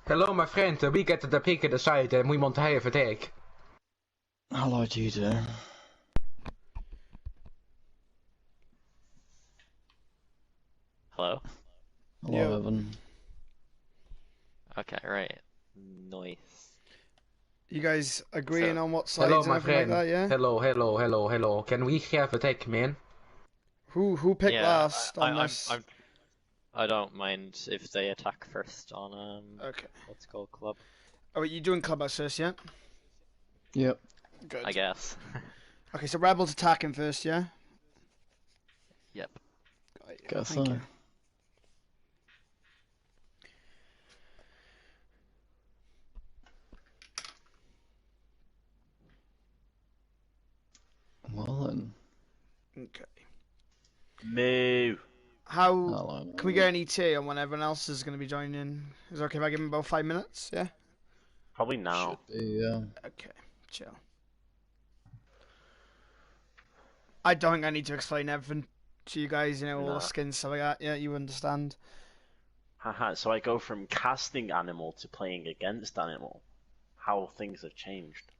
Hello, my friend. We get the pick at the side and we want to have a take. Hello, do you do? Hello? Hello, Yo. Evan. Okay, right. Nice. You guys agreeing So- on what sides Hello, and my everything friend. like that, yeah? Hello. Can we have a take, man? Who picked Yeah, last on I, this? I don't mind if they attack first on Okay. what's it called, club, Oh, you doing clubhouse first, yeah? Yep. Good. I guess. Okay, so rebels attacking first, yeah? Yep. Guess Thank so. you. Well then. Okay. Moo. How Hello. can we get an ET on when everyone else is going to be joining? Is it okay if I give them about 5 minutes? Yeah. Probably now. Should be, yeah. Okay. Chill. I don't think I need to explain everything to you guys. You know, all Nah. the skins stuff like that. Yeah, you understand. Haha, so I go from casting animal to playing against animal. How things have changed.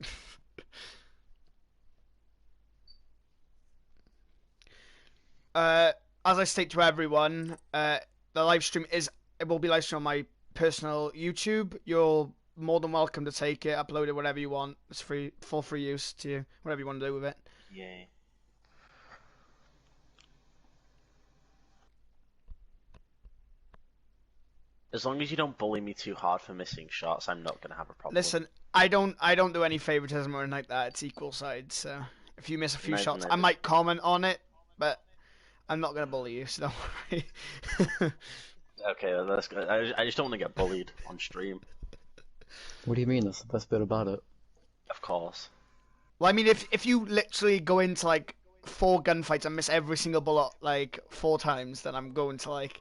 As I state to everyone, the live stream it will be live streamed on my personal YouTube. You're more than welcome to take it, upload it, whatever you want. It's free, full free use to you, whatever you want to do with it. Yay. As long as you don't bully me too hard for missing shots, I'm not gonna have a problem. Listen, I don't do any favoritism or anything like that. It's equal sides. So if you miss a few Neither- shots, I neither. might comment on it, but I'm not gonna bully you. So don't worry. Okay, that's good. I just don't want to get bullied on stream, What do you mean? That's the best bit about it. of course. Well, I mean, if you literally go into like 4 gunfights and miss every single bullet like 4 times, then I'm going to like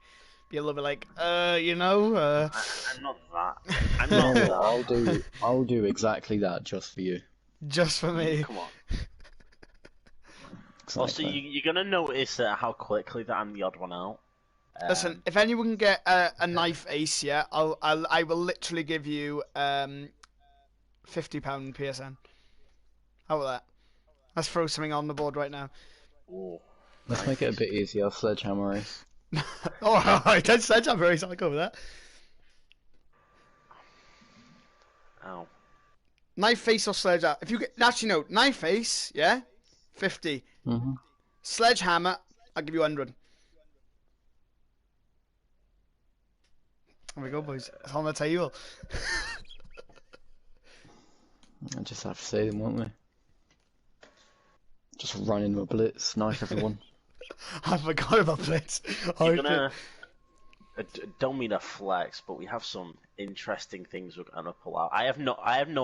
be a little bit like, I'm not that. I'm You know not what? that. I'll do exactly that just for you. just for me. Come on. Exactly. Also, you're gonna notice how quickly that I'm the odd one out. Listen, if anyone can get a knife ace, yeah, I will literally give you £50 PSN. How about that? Let's throw something on the board right now. Ooh, Let's make it a bit easier. Sledgehammer race. Oh, I did sledgehammer ace. I'll go with that. ow. Knife face or sledgehammer? If you get actually no knife face, yeah, 50. Mhm. Sledgehammer, I'll give you 100. There we go, boys. It's on the table. I just have to say them, won't we? Just run in with blitz, knife everyone. I forgot about Blitz. You're gonna. Don't mean to flex, but we have some interesting things we're gonna pull out. I have no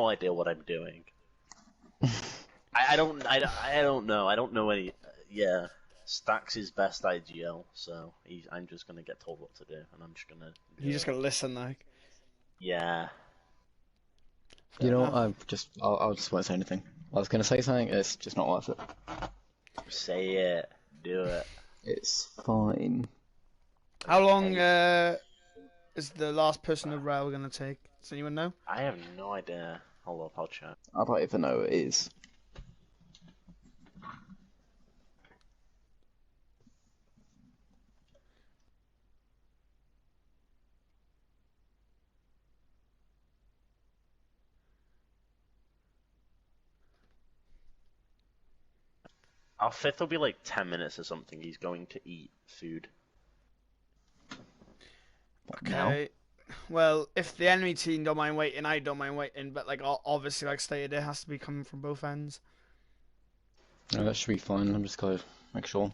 idea what I'm doing. I don't know. I don't know any. Yeah, Stacks is best IGL, so I'm just gonna get told what to do, and I'm just gonna. You just gotta listen, like. Yeah. You know, enough. I just won't say anything. I was gonna say something. It's just not worth it. Say it. Do it. It's fine. How long is the last person of rail gonna take? Does anyone know? I have no idea. Hold up, I'll check. I don't even know it is. Our fifth will be like 10 minutes or something. He's going to eat food. Okay. Well, if the enemy team don't mind waiting, I don't mind waiting. But like, obviously, like stated, it has to be coming from both ends. No, that should be fine. I'm just gonna make sure.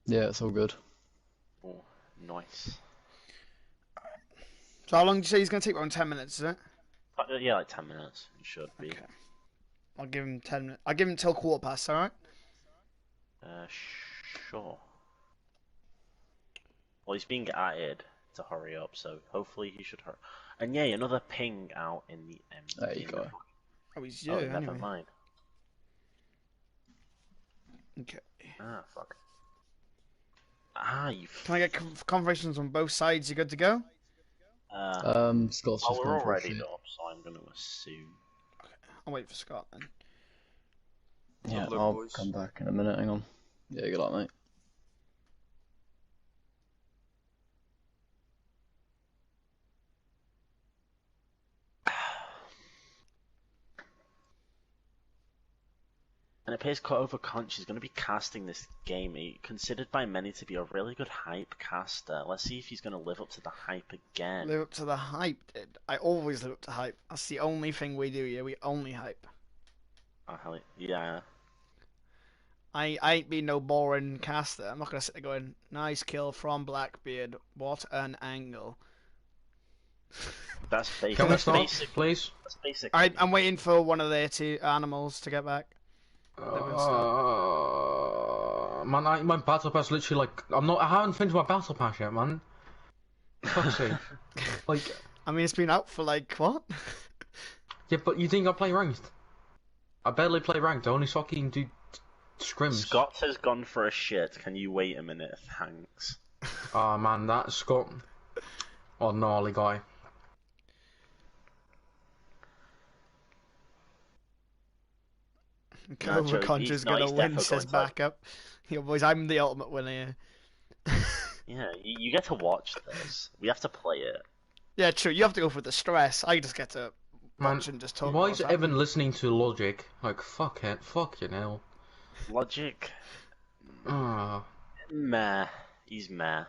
Yeah, it's all good. Oh, nice. So how long do you say he's gonna take? Around 10 minutes, is it? Yeah, like 10 minutes. It should be. Okay. I'll give him 10 minutes. I'll give him till 1:15. All right. Sure. Well, he's being added to hurry up, so hopefully he should hurry. And yeah, another ping out in the There you go. Oh, he's you, Oh, anyway. never mind. Okay. Ah, fuck. Ah, you. Can I get confirmations on both sides? You good to go? Scott's Oh, just we're gone for a already shit. up, so I'm going to assume. I'll wait for Scott then. Yeah, Good luck, I'll boys. come back in a minute. Hang on. Yeah, good luck, mate. And it appears Overconch is going to be casting this game. He's considered by many to be a really good hype caster. Let's see if he's going to live up to the hype again. Live up to the hype, dude. I always live up to hype. That's the only thing we do here. We only hype. Oh, hell yeah. I ain't been no boring caster. I'm not gonna sit there going, nice kill from Blackbeard. What an angle. That's basic. Can we That's start, basic. please? That's basic. I'm waiting for one of their two animals to get back. Man, my battle pass literally I haven't finished my battle pass yet, man. Fuck's sake. Like, I mean, it's been out for like, what? yeah, but you think I play ranked? I barely play ranked. I only fucking do scrims. Scott has gone for a shit. Can you wait a minute? Thanks. Ah, man, that Scott. Oh, gnarly guy. Overconjure's gonna he's win, definitely says going to. backup. Yo, boys, I'm the ultimate winner here. Yeah, you get to watch this. We have to play it. Yeah, true. You have to go for the stress. I just get to Man, watch and just talk. why about is what's happening. Evan listening to Logic? Like, fuck it. Fuck you now. Logic, Ah. meh. He's meh.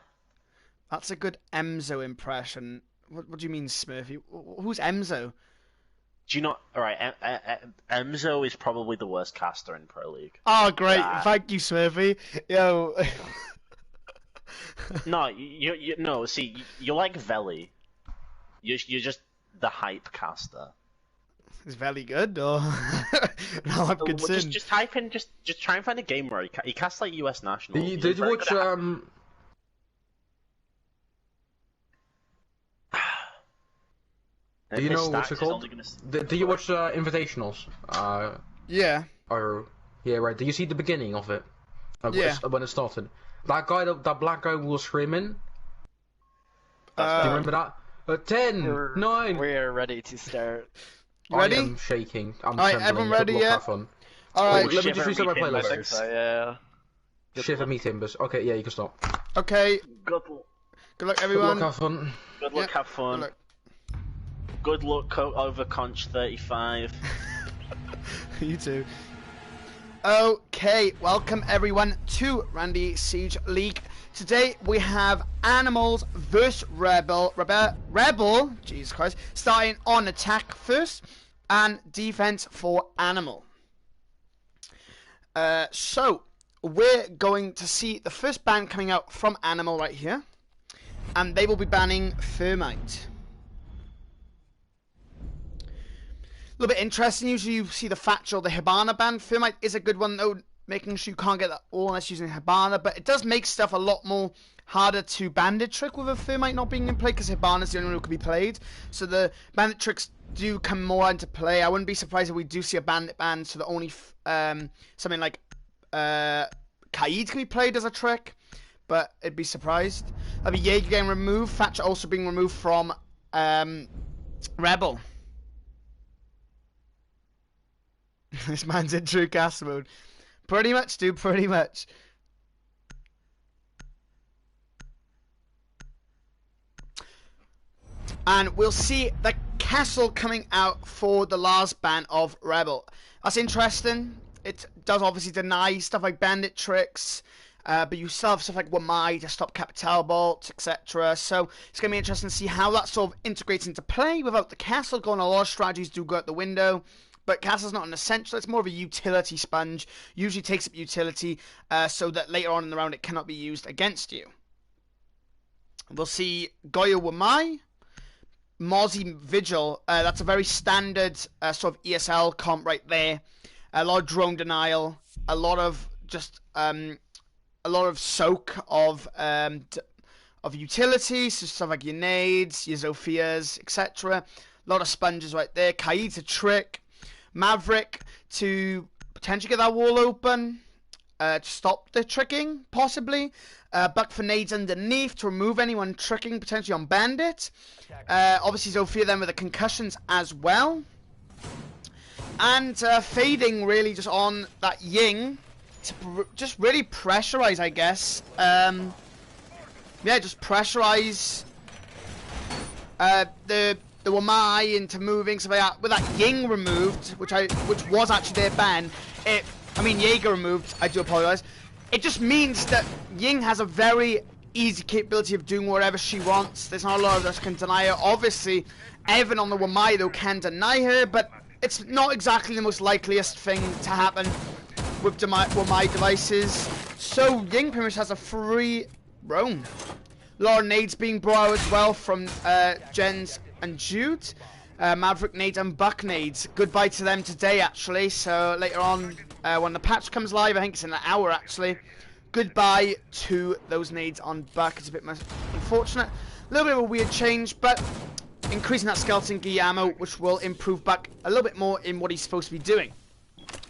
That's a good Emzo impression. What do you mean, Smurfy? Who's Emzo? Do you not? All right, Emzo is probably the worst caster in Pro League. Oh, great. Yeah. Thank you, Smurfy. Yo. No, you no. See, you're like Veli. You're just the hype caster. Is Valley good or now I'm concerned? Just type in. Just try and find a game where he casts like US national. Did you watch Do you know what's it called? Do you watch Invitationals? Yeah. Or yeah, right. Do you see the beginning of it? Yeah. When it started, that guy, that black guy, was screaming. Do you remember that? 10, 9. We're ready to start. Ready? I am shaking. I'm Alright, trembling. everyone ready Good luck, yet? have fun. Alright. Wait, let me just reset my I playlist. think so, yeah. Shiver me timbers. Okay, yeah, you can stop. Okay. Good Good luck, Good luck, everyone. have fun. luck, Yep, have fun. good luck. Good luck, over Conch 35. You too. Okay, welcome everyone to Randy Siege League. Today we have Animals vs Rebel. Rebel, Jesus Christ, starting on attack first and defense for Animal. So we're going to see the first ban coming out from Animal right here, and they will be banning Thermite. A little bit interesting. Usually you see the Thatcher or the Hibana ban. Thermite is a good one though, making sure you can't get that all unless using Hibana, but it does make stuff a lot more harder to bandit trick with a Thermite not being in play, because Hibana is the only one who can be played. So the bandit tricks do come more into play. I wouldn't be surprised if we do see a bandit ban, so that only something like Kaid can be played as a trick, but I'd be surprised. That'd be Jaeger getting removed, Thatcher also being removed from Rebel. This man's in true cast mode. Pretty much, dude, pretty much. And we'll see the castle coming out for the last ban of Rebel. That's interesting. It does obviously deny stuff like bandit tricks, but you still have stuff like Wamai to stop Capital Bolt, etc. So it's going to be interesting to see how that sort of integrates into play without the castle going. A lot of strategies do go out the window. But Castle's not an essential, it's more of a utility sponge. Usually takes up utility so that later on in the round it cannot be used against you. We'll see Goyo Wamai, Mozzie Vigil. That's a very standard sort of ESL comp right there. A lot of drone denial, a lot of just a lot of soak of utility, so stuff like your nades, your Zophias, etc. A lot of sponges right there. Kaid's a trick. Maverick to potentially get that wall open. To stop the tricking, possibly. Buck for nades underneath to remove anyone tricking, potentially on Bandit. Obviously Zofia then with the concussions as well. And fading really just on that Ying to just really pressurize, I guess. Yeah, just pressurize the Wamai into moving. So with that Ying removed, which was actually their ban, Jaeger removed, I do apologize. It just means that Ying has a very easy capability of doing whatever she wants. There's not a lot of us can deny her. Obviously, Evan on the Wamai though can deny her, but it's not exactly the most likeliest thing to happen with Wamai devices. So Ying pretty much has a free roam. A lot of nades being brought out as well from Jens and Jude. Maverick nades and Buck nades. Goodbye to them today, actually. So later on, when the patch comes live, I think it's in an hour, actually. Goodbye to those nades on Buck. It's a bit unfortunate. A little bit of a weird change, but increasing that skeleton gi ammo, which will improve Buck a little bit more in what he's supposed to be doing.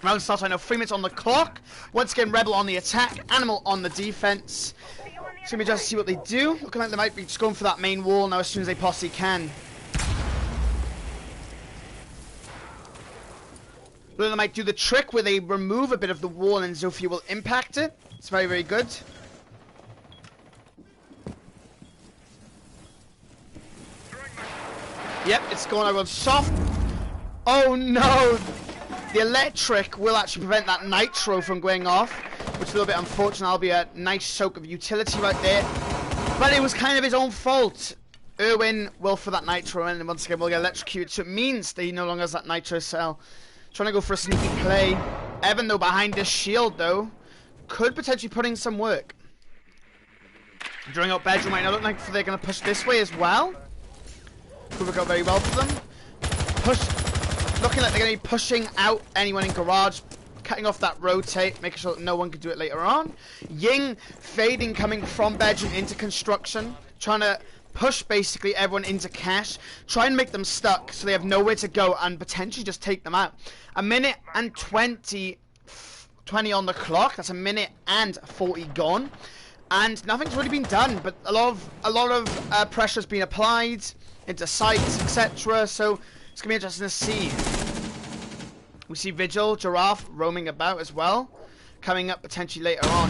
Round starts, I know 3 minutes on the clock. Once again, Rebel on the attack, Animal on the defense. So we just see what they do. Looking like they might be just going for that main wall now as soon as they possibly can. They might do the trick where they remove a bit of the wall and Zofia will impact it. It's very, very good. Yep, it's going over soft. Oh no! The electric will actually prevent that nitro from going off, which is a little bit unfortunate. That'll be a nice soak of utility right there. But it was kind of his own fault. Irwin will for that nitro and once again will get electrocuted, so it means that he no longer has that nitro cell. Trying to go for a sneaky play. Evan, though, behind this shield, though, could potentially put in some work. Drawing out bedroom right now. Look like they're going to push this way as well. Could work out very well for them. Looking like they're going to be pushing out anyone in garage. Cutting off that rotate, making sure that no one can do it later on. Ying fading, coming from bedroom into construction. Trying to push basically everyone into cash, try and make them stuck so they have nowhere to go and potentially just take them out. A minute and 20 on the clock. That's a minute and 40 gone, and nothing's really been done. But a lot of pressure's been applied into sites, etc. So it's gonna be interesting to see. We see Vigil, Giraffe roaming about as well, coming up potentially later on.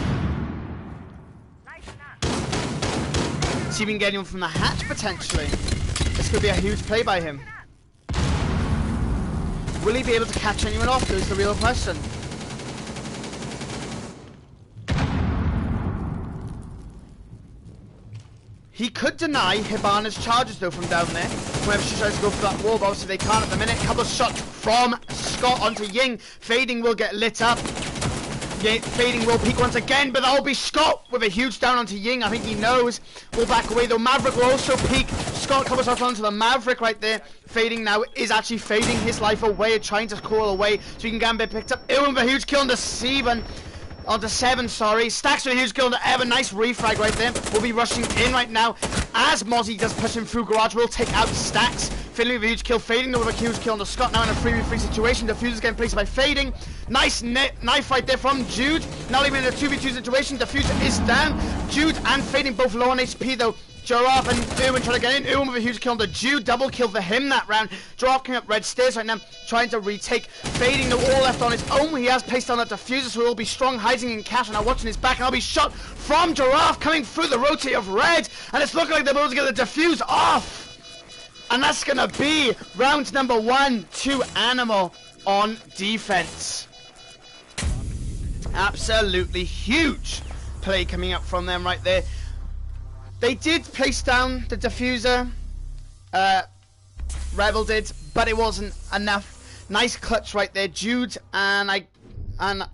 See if we can get anyone from the hatch, potentially. This could be a huge play by him. Will he be able to catch anyone off? Is the real question. He could deny Hibana's charges, though, from down there. Whenever she tries to go for that wall, but obviously they can't at the minute. Couple of shots from Scott onto Ying. Fading will get lit up. Fading will peek once again, but that'll be Scott with a huge down onto Ying. I think he knows. Will back away though. Maverick will also peek. Scott covers off onto the Maverick right there. Fading now is actually fading his life away, trying to crawl away so he can get picked up. Ewan with a huge kill onto Seven. Onto 7, sorry. Stacks with a huge kill onto Evan. Nice refrag right there. We'll be rushing in right now as Mozzie does push him through garage. We'll take out Stacks. Finley with a huge kill. Fading with a huge kill onto Scott. Now in a 3v3 situation. Diffuser's getting placed by Fading. Nice knife right there from Jude. Now even in a 2v2 situation. Diffuser is down. Jude and Fading both low on HP though. Giraffe and Irwin trying to get in. Irwin with a huge kill on the Jude. Double kill for him that round. Giraffe coming up red stairs right now, trying to retake. Fading the wall left on his own. He has placed down that diffuser, so he'll be strong, hiding in cash. And now watching his back, and I'll be shot from Giraffe coming through the rotate of red. And it's looking like they're able to get the diffuse off. And that's going to be round number 1 to Animal on defense. Absolutely huge play coming up from them right there. They did place down the diffuser, Rebel did, but it wasn't enough. Nice clutch right there. Jude and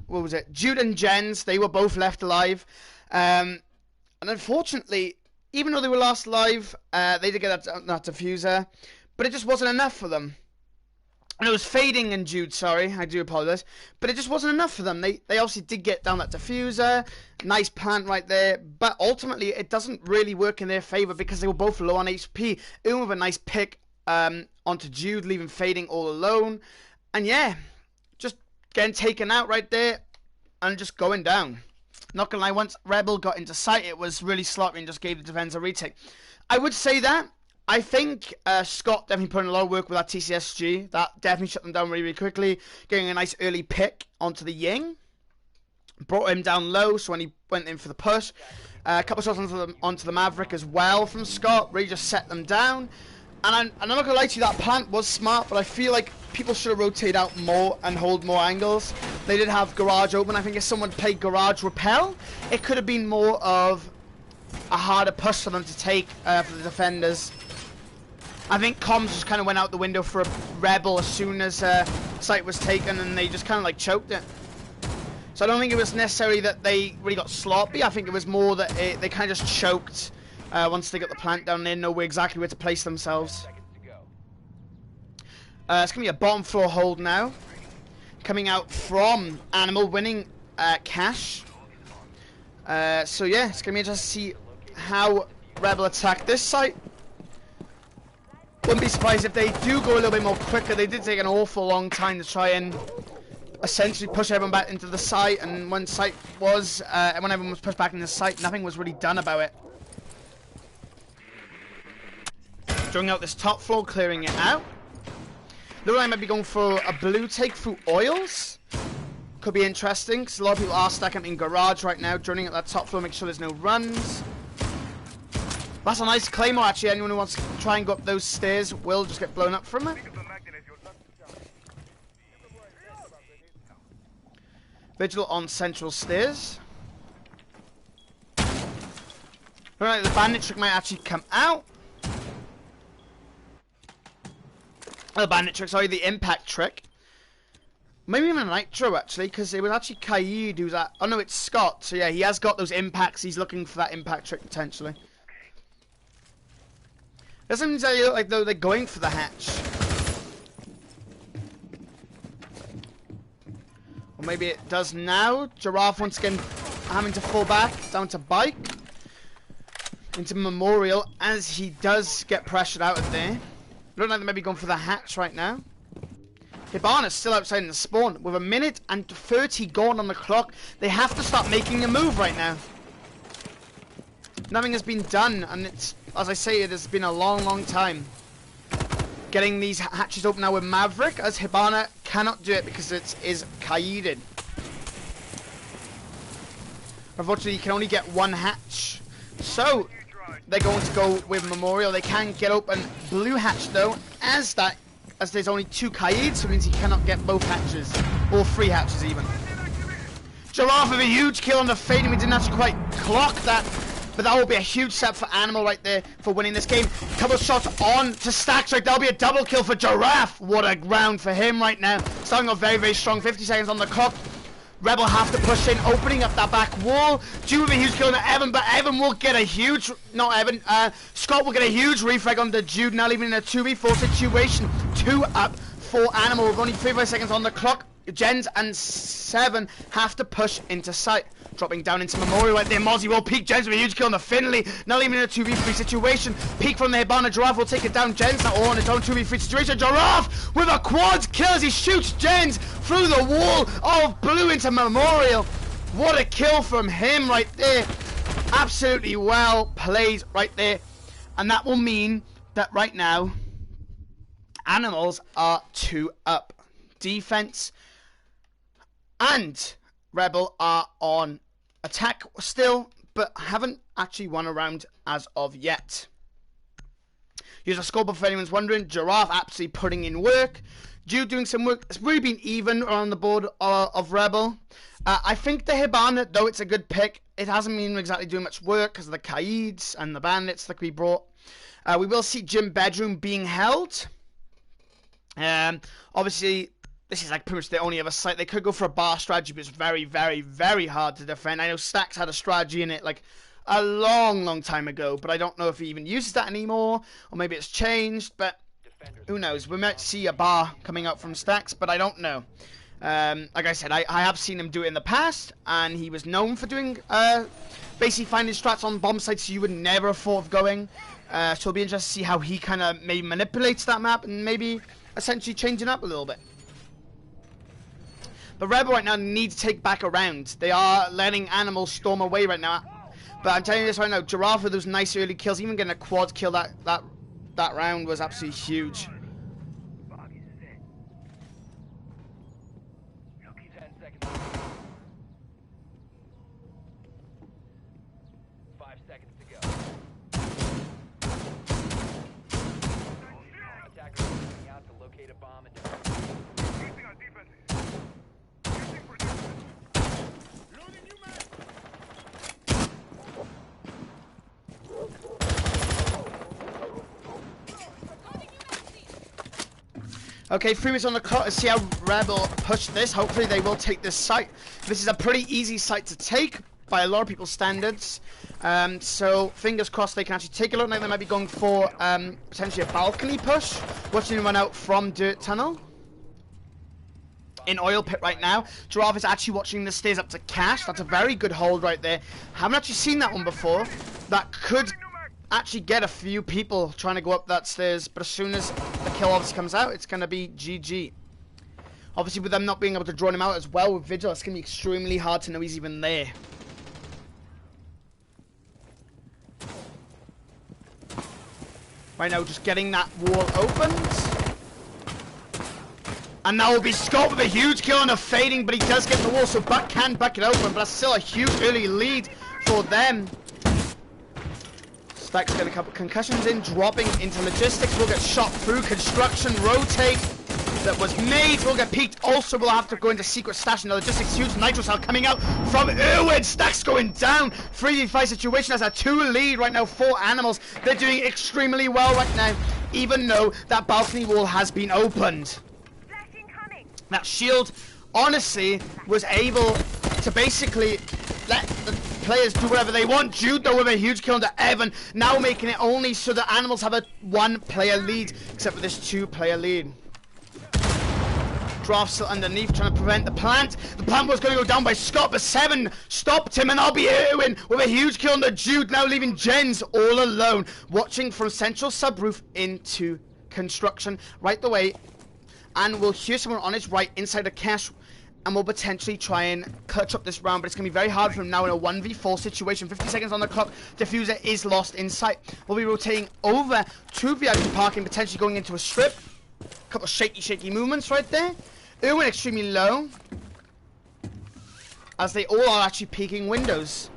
what was it? Jude and Jens, they were both left alive. And unfortunately, even though they were last alive, they did get that diffuser, but it just wasn't enough for them. And it was Fading and Jude, sorry, I do apologise. But it just wasn't enough for them. They obviously did get down that diffuser. Nice plant right there. But ultimately, it doesn't really work in their favour because they were both low on HP. Even with a nice pick onto Jude, leaving Fading all alone. And yeah, just getting taken out right there and just going down. Not gonna lie, once Rebel got into sight, it was really sloppy and just gave the defense a retake. I would say that. I think Scott definitely put in a lot of work with that TCSG. That definitely shut them down really, really quickly. Getting a nice early pick onto the Ying. Brought him down low, so when he went in for the push. A couple shots onto the Maverick as well from Scott. Really just set them down. And I'm not going to lie to you, that plant was smart, but I feel like people should have rotated out more and hold more angles. They did have garage open. I think if someone played garage repel, it could have been more of a harder push for them to take for the defenders. I think comms just kind of went out the window for a Rebel as soon as site was taken, and they just kind of like choked it. So I don't think it was necessarily that they really got sloppy. I think it was more that they kind of just choked once they got the plant down. They didn't know exactly where to place themselves. It's going to be a bottom floor hold now. Coming out from Animal, winning cash. So yeah, it's going to be interesting to see how Rebel attack this site. Wouldn't be surprised if they do go a little bit more quicker. They did take an awful long time to try and essentially push everyone back into the site, and when when everyone was pushed back into the site, nothing was really done about it. Drawing out this top floor, clearing it out. Looks like I might be going for a blue take through oils. Could be interesting, because a lot of people are stacking up in garage right now, drilling at that top floor, make sure there's no runs. That's a nice claymore, actually. Anyone who wants to try and go up those stairs will just get blown up from it. Vigil on central stairs. Alright, the bandit trick might actually come out. Oh, the bandit trick, sorry, the impact trick. Maybe even a nitro, actually, because it was actually Kaid who's at... Oh, no, it's Scott. So, yeah, he has got those impacts. He's looking for that impact trick, potentially. Doesn't exactly look like though they're going for the hatch. Or maybe it does now. Giraffe once again having to fall back down to Bike. Into Memorial as he does get pressured out of there. Look like they may be going for the hatch right now. Hibana's still outside in the spawn. With 1 minute and 30 gone on the clock, they have to start making a move right now. Nothing has been done, and it's, as I say, it has been a long, long time. Getting these hatches open now with Maverick, as Hibana cannot do it because it is Kaided. Unfortunately, you can only get one hatch. So, they're going to go with Memorial. They can get open blue hatch, though, as there's only 2 Kaids, so it means he cannot get both hatches. Or 3 hatches, even. Giraffe with a huge kill on the Fading. We didn't actually quite clock that. But that will be a huge step for Animal right there for winning this game. Couple of shots on to Stacks. Right, that'll be a double kill for Giraffe. What a round for him right now. Starting off very, very strong. 50 seconds on the clock. Rebel have to push in, opening up that back wall. Due with a huge kill on Evan, but Evan will get a huge... Not Evan. Scott will get a huge refrag on the Jude, now leaving in a 2v4 situation. 2 up for Animal with only 35 seconds on the clock. Jens and 7 have to push into sight. Dropping down into Memorial right there. Mozzie will peek. Jens with a huge kill on the Finley. Now leaving in a 2v3 situation. Peek from the Hibana. Giraffe will take it down. Jens now on his own 2v3 situation. Giraffe with a quad kill as he shoots Jens through the wall of blue into Memorial. What a kill from him right there. Absolutely well played right there. And that will mean that right now, Animals are 2 up. Defense and Rebel are on attack still, but haven't actually won a round as of yet. Here's a scoreboard if anyone's wondering. Giraffe absolutely putting in work. Jude doing some work. It's really been even on the board of Rebel. I think the Hibana, though it's a good pick, it hasn't been exactly doing much work because of the Kaids and the bandits that we brought. We will see Gym Bedroom being held. Obviously, this is like pretty much the only other site. They could go for a bar strategy, but it's very, very, very hard to defend. I know Stacks had a strategy in it like a long, long time ago, but I don't know if he even uses that anymore, or maybe it's changed, but who knows. We might see a bar coming out from Stacks, but I don't know. Like I said, I have seen him do it in the past, and he was known for doing, basically finding strats on bomb sites you would never have thought of going. So it'll be interesting to see how he kind of maybe manipulates that map, and maybe essentially changing up a little bit. But Rebel right now need to take back a round. They are letting Animal storm away right now. But I'm telling you this right now, Giraffe with those nice early kills, even getting a quad kill that round was absolutely huge. Okay, 3 minutes on the clock. Let's see how Rebel push this. Hopefully they will take this site. This is a pretty easy site to take by a lot of people's standards. So fingers crossed they can actually take a look. Like they might be going for potentially a balcony push. Watching him run out from Dirt Tunnel. In Oil Pit right now. Giraffe is actually watching the stairs up to Cash. That's a very good hold right there. Haven't actually seen that one before. That could actually get a few people trying to go up that stairs, but as soon as the kill obviously comes out, it's going to be GG. Obviously with them not being able to draw him out as well with Vigil, it's going to be extremely hard to know he's even there. Right now just getting that wall opened. And that will be Scott with a huge kill on a fading, but he does get the wall, so Buck can back it open, but that's still a huge early lead for them. Stack's got a couple concussions in, dropping into logistics. Will get shot through. Construction rotate that was made will get peaked. Also, will have to go into secret stash in the logistics. Huge nitro cell coming out from Irwin. Stack's going down. 3v5 situation has a 2 lead right now for Animals. They're doing extremely well right now, even though that balcony wall has been opened. That shield, honestly, was able to basically let the players do whatever they want. Jude though with a huge kill into Evan, now making it only so the Animals have a 1-player lead, except for this 2-player lead. Draft still underneath, trying to prevent the plant. The plant was going to go down by Scott, but 7 stopped him, and I'll be Irwin with a huge kill into Jude, now leaving Jens all alone, watching from central subroof into construction right the way, and we'll hear someone on his right inside the cache, and we'll potentially try and clutch up this round, but it's going to be very hard for him now in a 1v4 situation. 50 seconds on the clock. Diffuser is lost in sight. We'll be rotating over to VIP parking, potentially going into a strip. A couple of shaky movements right there. Irwin extremely low, as they all are actually peeking windows.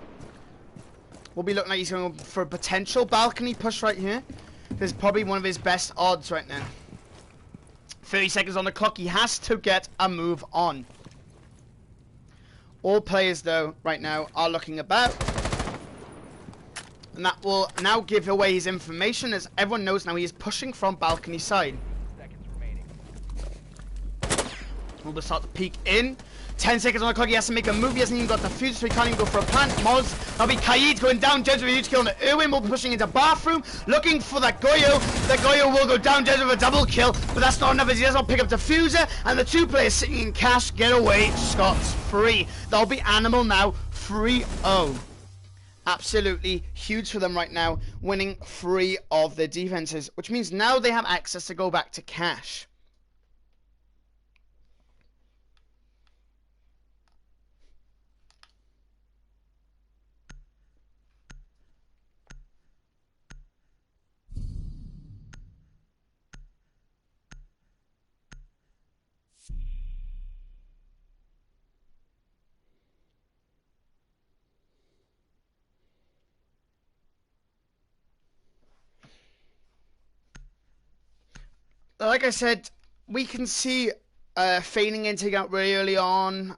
We'll be looking like he's going for a potential balcony push right here. This is probably one of his best odds right now. 30 seconds on the clock. He has to get a move on. All players, though, right now are looking about. And that will now give away his information, as everyone knows now he is pushing from balcony side. We'll start to peek in. 10 seconds on the clock. He has to make a move. He hasn't even got the fuse, so he can't even go for a plant. Moz, that'll be Kaid going down. Jens with a huge kill on Irwin. Will be pushing into bathroom, looking for that Goyo. The Goyo will go down. Jens with a double kill, but that's not enough as he does not pick up diffuser. And the 2 players sitting in cash get away. Scott's free. That'll be Animal now 3-0. Absolutely huge for them right now, winning 3 of their defenses, which means now they have access to go back to cash. Like I said, we can see feigning in, taking out really early on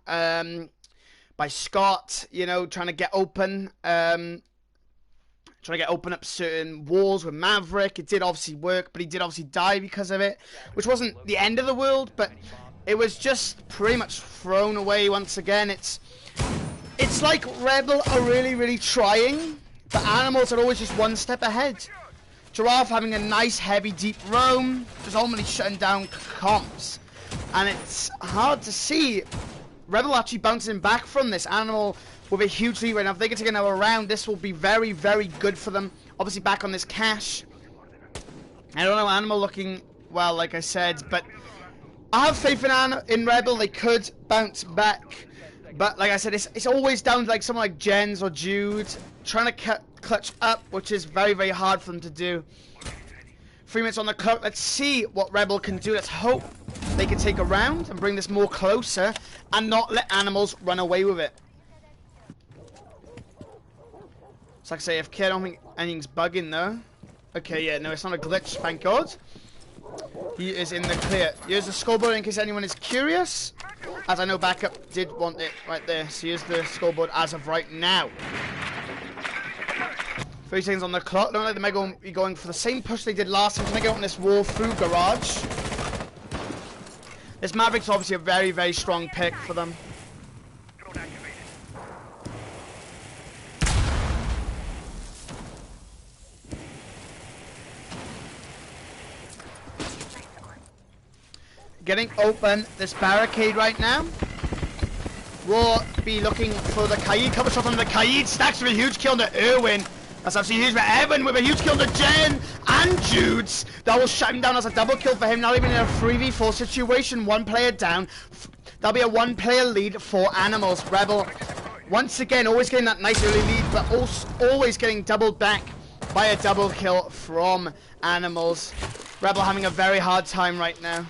by Scott, you know, trying to get open, up certain walls with Maverick. It did obviously work, but he did obviously die because of it, which wasn't the end of the world, but it was just pretty much thrown away once again. It's like Rebel are really trying, but Animals are always just one step ahead. Giraffe having a nice heavy deep roam, just ultimately shutting down comps, and it's hard to see Rebel actually bouncing back from this. Animal with a huge lead right now. If they can take another round, this will be very good for them. Obviously back on this cash. I don't know, Animal looking well, like I said, but I have faith in Rebel. They could bounce back, but like I said, it's always down to like someone like Jens or Jude trying to clutch up, which is very, very hard for them to do. 3 minutes on the clock. Let's see what Rebel can do. Let's hope they can take a round and bring this more closer and not let Animals run away with it. It's like I say, AFK, I don't think anything's bugging though. Okay, yeah, no, it's not a glitch, thank God. He is in the clear. Here's the scoreboard in case anyone is curious. As I know backup did want it right there. So here's the scoreboard as of right now. 30 seconds on the clock. Don't like they might be going for the same push they did last time. Can they get on this wall through Garage? This Maverick's obviously a very, very strong pick for them. Getting open this barricade right now. We'll be looking for the Kaid. Couple shots on the Kaid. Stacks with a huge kill to Irwin. That's absolutely huge for Evan with a huge kill to Jen and Jude's. That will shut him down as a double kill for him. Now even in a 3v4 situation. One player down. That'll be a one player lead for Animals. Rebel, once again, always getting that nice early lead, but also always getting doubled back by a double kill from Animals. Rebel having a very hard time right now.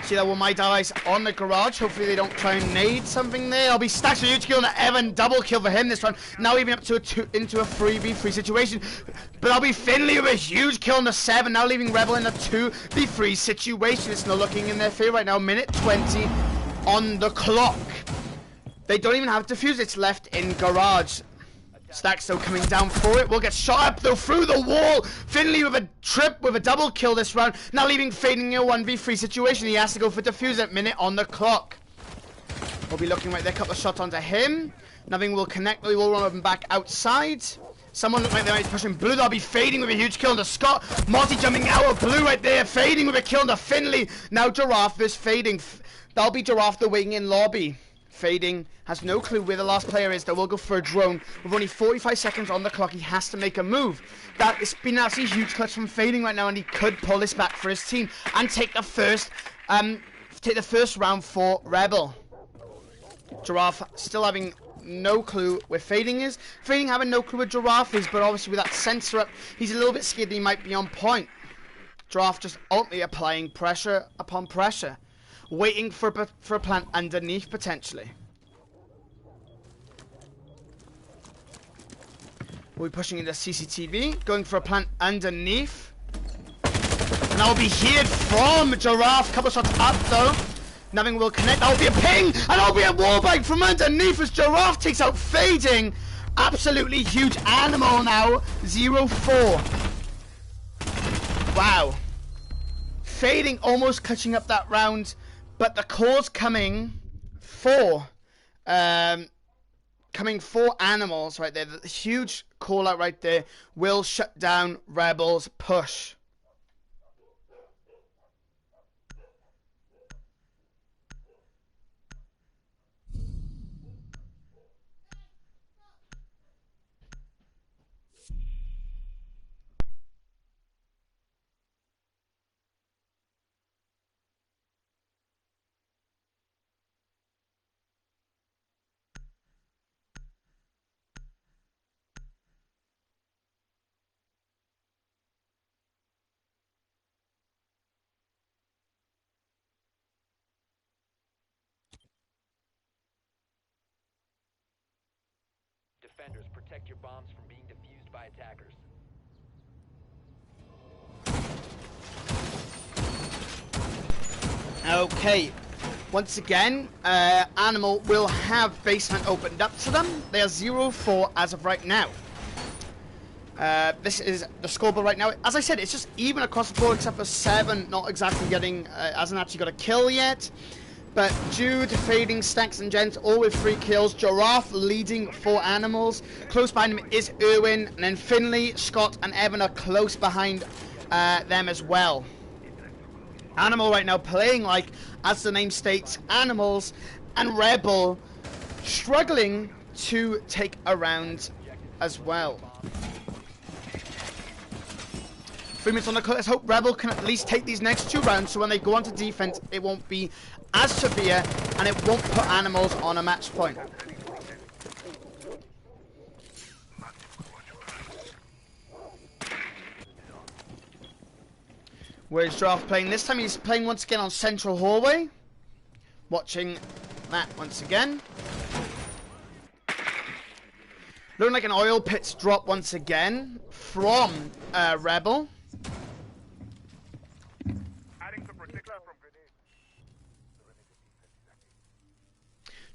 See that with my dice on the Garage. Hopefully they don't try and nade something there. I'll be stacked with a huge kill on Evan. Double kill for him this round. Now even up to into a 3v3 situation. But I'll be Finley with a huge kill on the 7. Now leaving Rebel in a 2v3 situation. It's not looking in their favor right now. Minute 20 on the clock. They don't even have defuse. It's left in Garage. Stacks though coming down for it. Will get shot up though through the wall. Finley with a trip with a double kill this round. Now leaving Fading in a 1v3 situation. He has to go for defuse at minute on the clock. We'll be looking right there. Couple of shots onto him. Nothing will connect. We will run him back outside. Someone look like they might be pushing blue. They'll be Fading with a huge kill to Scott. Monty jumping out of blue right there. Fading with a kill to Finley. Now Giraffe is Fading. That'll be Giraffe the wing in lobby. Fading has no clue where the last player is. That will go for a drone. With only 45 seconds on the clock, he has to make a move. That has been an absolutely huge clutch from Fading right now, and he could pull this back for his team and take the first round for Rebel. Giraffe still having no clue where Fading is. Fading having no clue where Giraffe is, but obviously with that sensor up, he's a little bit scared that he might be on point. Giraffe just ultimately applying pressure upon pressure. Waiting for a plant underneath, potentially. We'll be pushing into CCTV. Going for a plant underneath. And that will be heard from Giraffe. Couple shots up, though. Nothing will connect. That will be a ping. And that will be a wallbang from underneath as Giraffe takes out Fading. Absolutely huge animal now. 0-4. Wow. Fading almost catching up that round. But the call's coming for Animals right there. The huge call out right there will shut down Rebels' push. Defenders, protect your bombs from being defused by attackers. Okay. Once again, Animal will have basement opened up to them. They are 0-4 as of right now. This is the scoreboard right now. As I said, it's just even across the board except for 7 not exactly getting, hasn't actually got a kill yet. But Jude, Fading, Stacks, and Gents all with 3 kills. Giraffe leading 4 Animals. Close behind him is Irwin. And then Finley, Scott, and Evan are close behind them as well. Animal right now playing like, as the name states, Animals. And Rebel struggling to take a round as well. 3 minutes on the clock. Let's hope Rebel can at least take these next 2 rounds, so when they go onto defense, it won't be as severe, and it won't put Animals on a match point. Where's Giraffe playing? This time he's playing once again on Central Hallway. Watching that once again. Looking like an oil pit's drop once again from Rebel.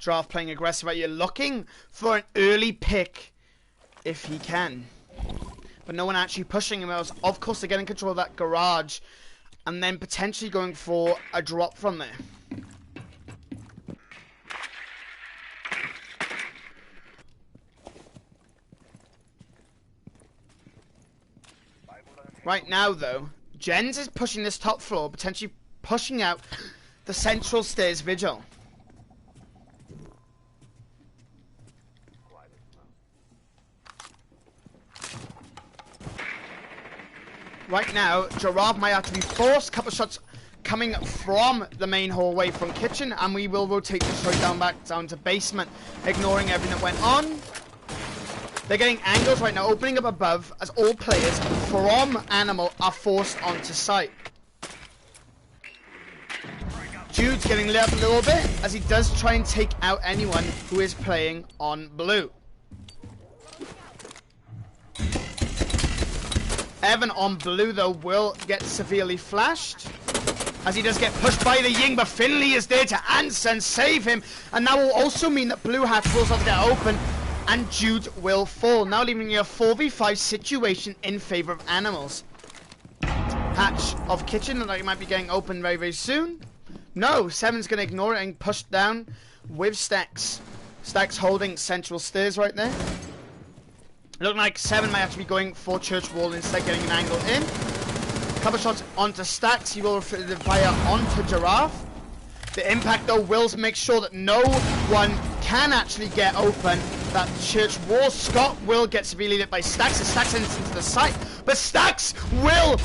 Giraffe playing aggressive out here, looking for an early pick if he can. But no one actually pushing him. Of course, they're getting control of that garage and then potentially going for a drop from there. Right now, though, Jens is pushing this top floor, potentially pushing out the central stairs vigil. Right now, Giraffe might have to be forced. Couple shots coming from the main hallway from kitchen, and we will rotate the straight back down to basement, ignoring everything that went on. They're getting angles right now, opening up above as all players from Animal are forced onto site. Jude's getting lit up a little bit as he does try and take out anyone who is playing on blue. Evan on blue, though, will get severely flashed as he does get pushed by the Ying, but Finley is there to answer and save him, and that will also mean that Blue Hatch will start to get open and Jude will fall, now leaving you a 4v5 situation in favor of Animals. Hatch of kitchen, like it might be getting open very, very soon. No, Seven's going to ignore it and push down with Stacks. Stacks holding central stairs right there. Looking like Seven might actually be going for Church Wall instead, getting an angle in. Couple shots onto Stacks. He will refer the fire onto Giraffe. The impact, though, will make sure that no one can actually get open. That Church Wall. Scott will get severely lit by Stacks as Stacks enters into the site. But Stacks will...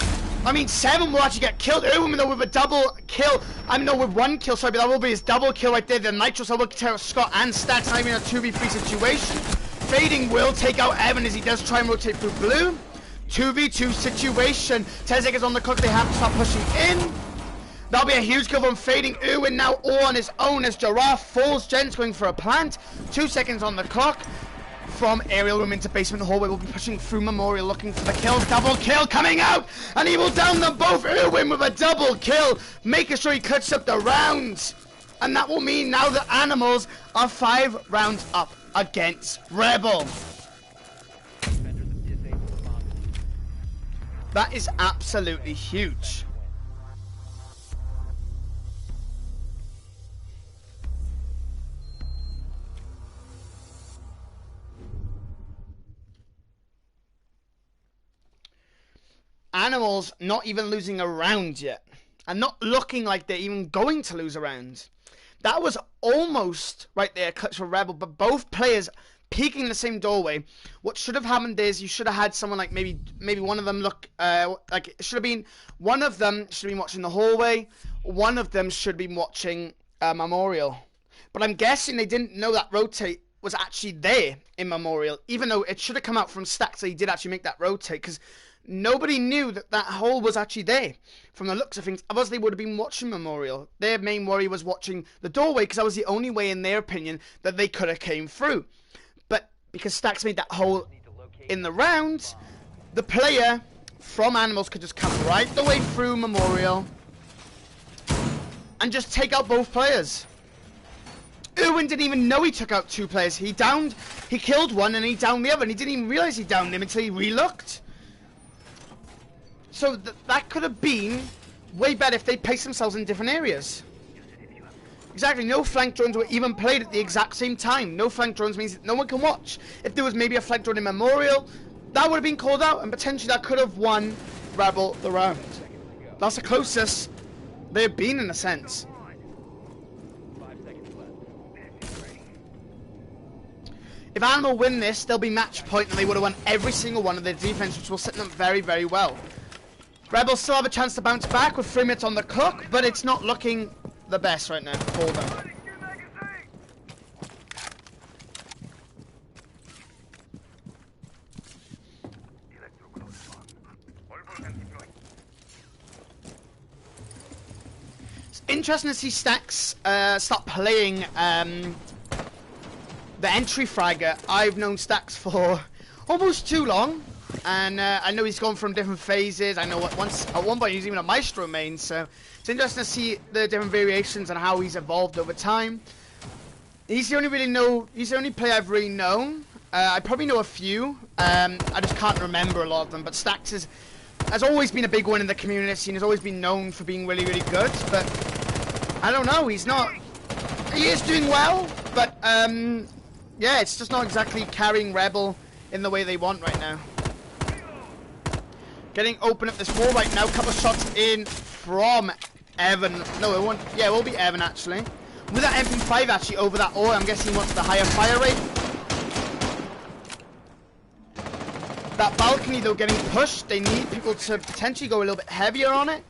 Seven will actually get killed. Irwin, though, with a double kill. With 1 kill, sorry, but that will be his double kill right there. The Nitros will tear out Scott and Stacks, not even a 2v3 situation. Fading will take out Evan as he does try and rotate through blue. 2v2 situation. 10 seconds on the clock. They have to start pushing in. That'll be a huge kill from Fading. Irwin now all on his own as Giraffe falls. Jen's going for a plant. 2 seconds on the clock. From aerial room into basement hallway, we'll be pushing through Memorial, looking for the kill. Double kill coming out, and he will down them both. Irwin with a double kill, making sure he cuts up the rounds, and that will mean now the Animals are 5 rounds up against Rebel. That is absolutely huge. Animals not even losing a round yet, and not looking like they're even going to lose a round. That was almost right there, clutch for Rebel, but both players peeking the same doorway. What should have happened is you should have had someone like maybe one of them look like it should have been one of them should have been watching the hallway, one of them should be watching Memorial. But I'm guessing they didn't know that rotate was actually there in Memorial, even though it should have come out from Stack, so he did actually make that rotate, because nobody knew that that hole was actually there. From the looks of things, otherwise they would have been watching Memorial. Their main worry was watching the doorway, because that was the only way, in their opinion, that they could have came through. But because Stacks made that hole in the round, the player from Animals could just come right the way through Memorial and just take out both players. Irwin didn't even know he took out 2 players. He killed one and he downed the other, and he didn't even realize he downed him until he re-looked. So that could have been way better if they placed themselves in different areas. Exactly, no flank drones were even played at the exact same time. No flank drones means that no one can watch. If there was maybe a flank drone in Memorial, that would have been called out, and potentially that could have won Rebel the round. That's the closest they've been, in a sense. If Animal win this, they'll be match point, and they would have won every single one of their defense, which will set them up very, very well. Rebels still have a chance to bounce back with 3 minutes on the clock, but it's not looking the best right now for them. It's interesting to see Stacks start playing the entry fragger. I've known Stacks for almost too long, and I know he's gone from different phases. I know at one point he was even a Maestro main, so it's interesting to see the different variations and how he's evolved over time. He's the only player I've really known. I probably know a few. I just can't remember a lot of them. But Stacks has always been a big one in the community scene. Has always been known for being really, really good. But I don't know. He's not. He is doing well, but yeah, it's just not exactly carrying Rebel in the way they want right now. Getting open up this wall right now. Couple of shots in from Evan. No, it won't. Yeah, it will be Evan actually. With that MP5 actually over that ore, I'm guessing he wants the higher fire rate. That balcony though getting pushed. They need people to potentially go a little bit heavier on it.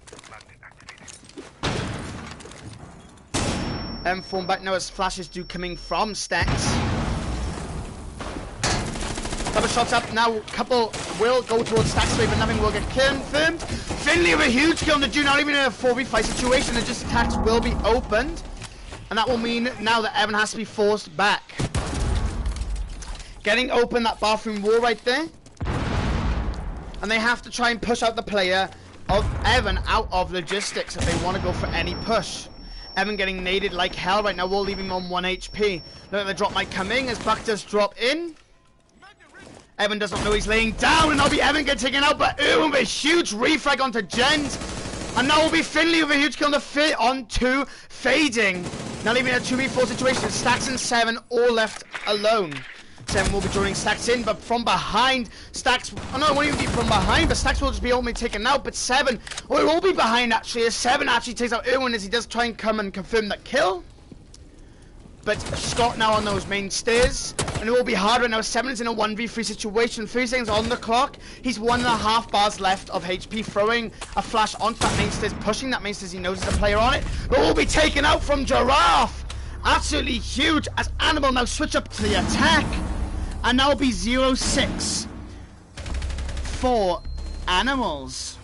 Form back now as flashes do coming from Stacks. Couple shots up now. Couple will go towards Stacks, but nothing will get confirmed. Finley with a huge kill on the Jew, not even in a 4v5 situation. And just attacks will be opened, and that will mean now that Evan has to be forced back. Getting open that bathroom wall right there, and they have to try and push out the player of Evan out of logistics if they want to go for any push. Evan getting naded like hell right now. We'll leave him on 1 HP. Look at the drop might come in as Buck does drop in. Evan doesn't know he's laying down, and that'll be Evan getting taken out, but Irwin with a huge refrag onto Jens. And now will be Finley with a huge kill onto Fading. Now leaving a 2v4 situation. Stacks and 7 all left alone. 7 will be joining Stacks in, but from behind, Stacks, oh no, it won't even be from behind, but Stacks will just be only taken out, but 7, oh, it will be behind actually, as 7 actually takes out Irwin as he does try and come and confirm that kill. But Scott now on those main stairs, and it will be hard right now. 7 is in a 1v3 situation, 3 seconds on the clock. He's 1.5 bars left of HP, throwing a flash onto that main stairs, pushing that main stairs. He knows there's a player on it, but will be taken out from Giraffe. Absolutely huge as Animal now switch up to the attack, and now will be 0-6 for Animals.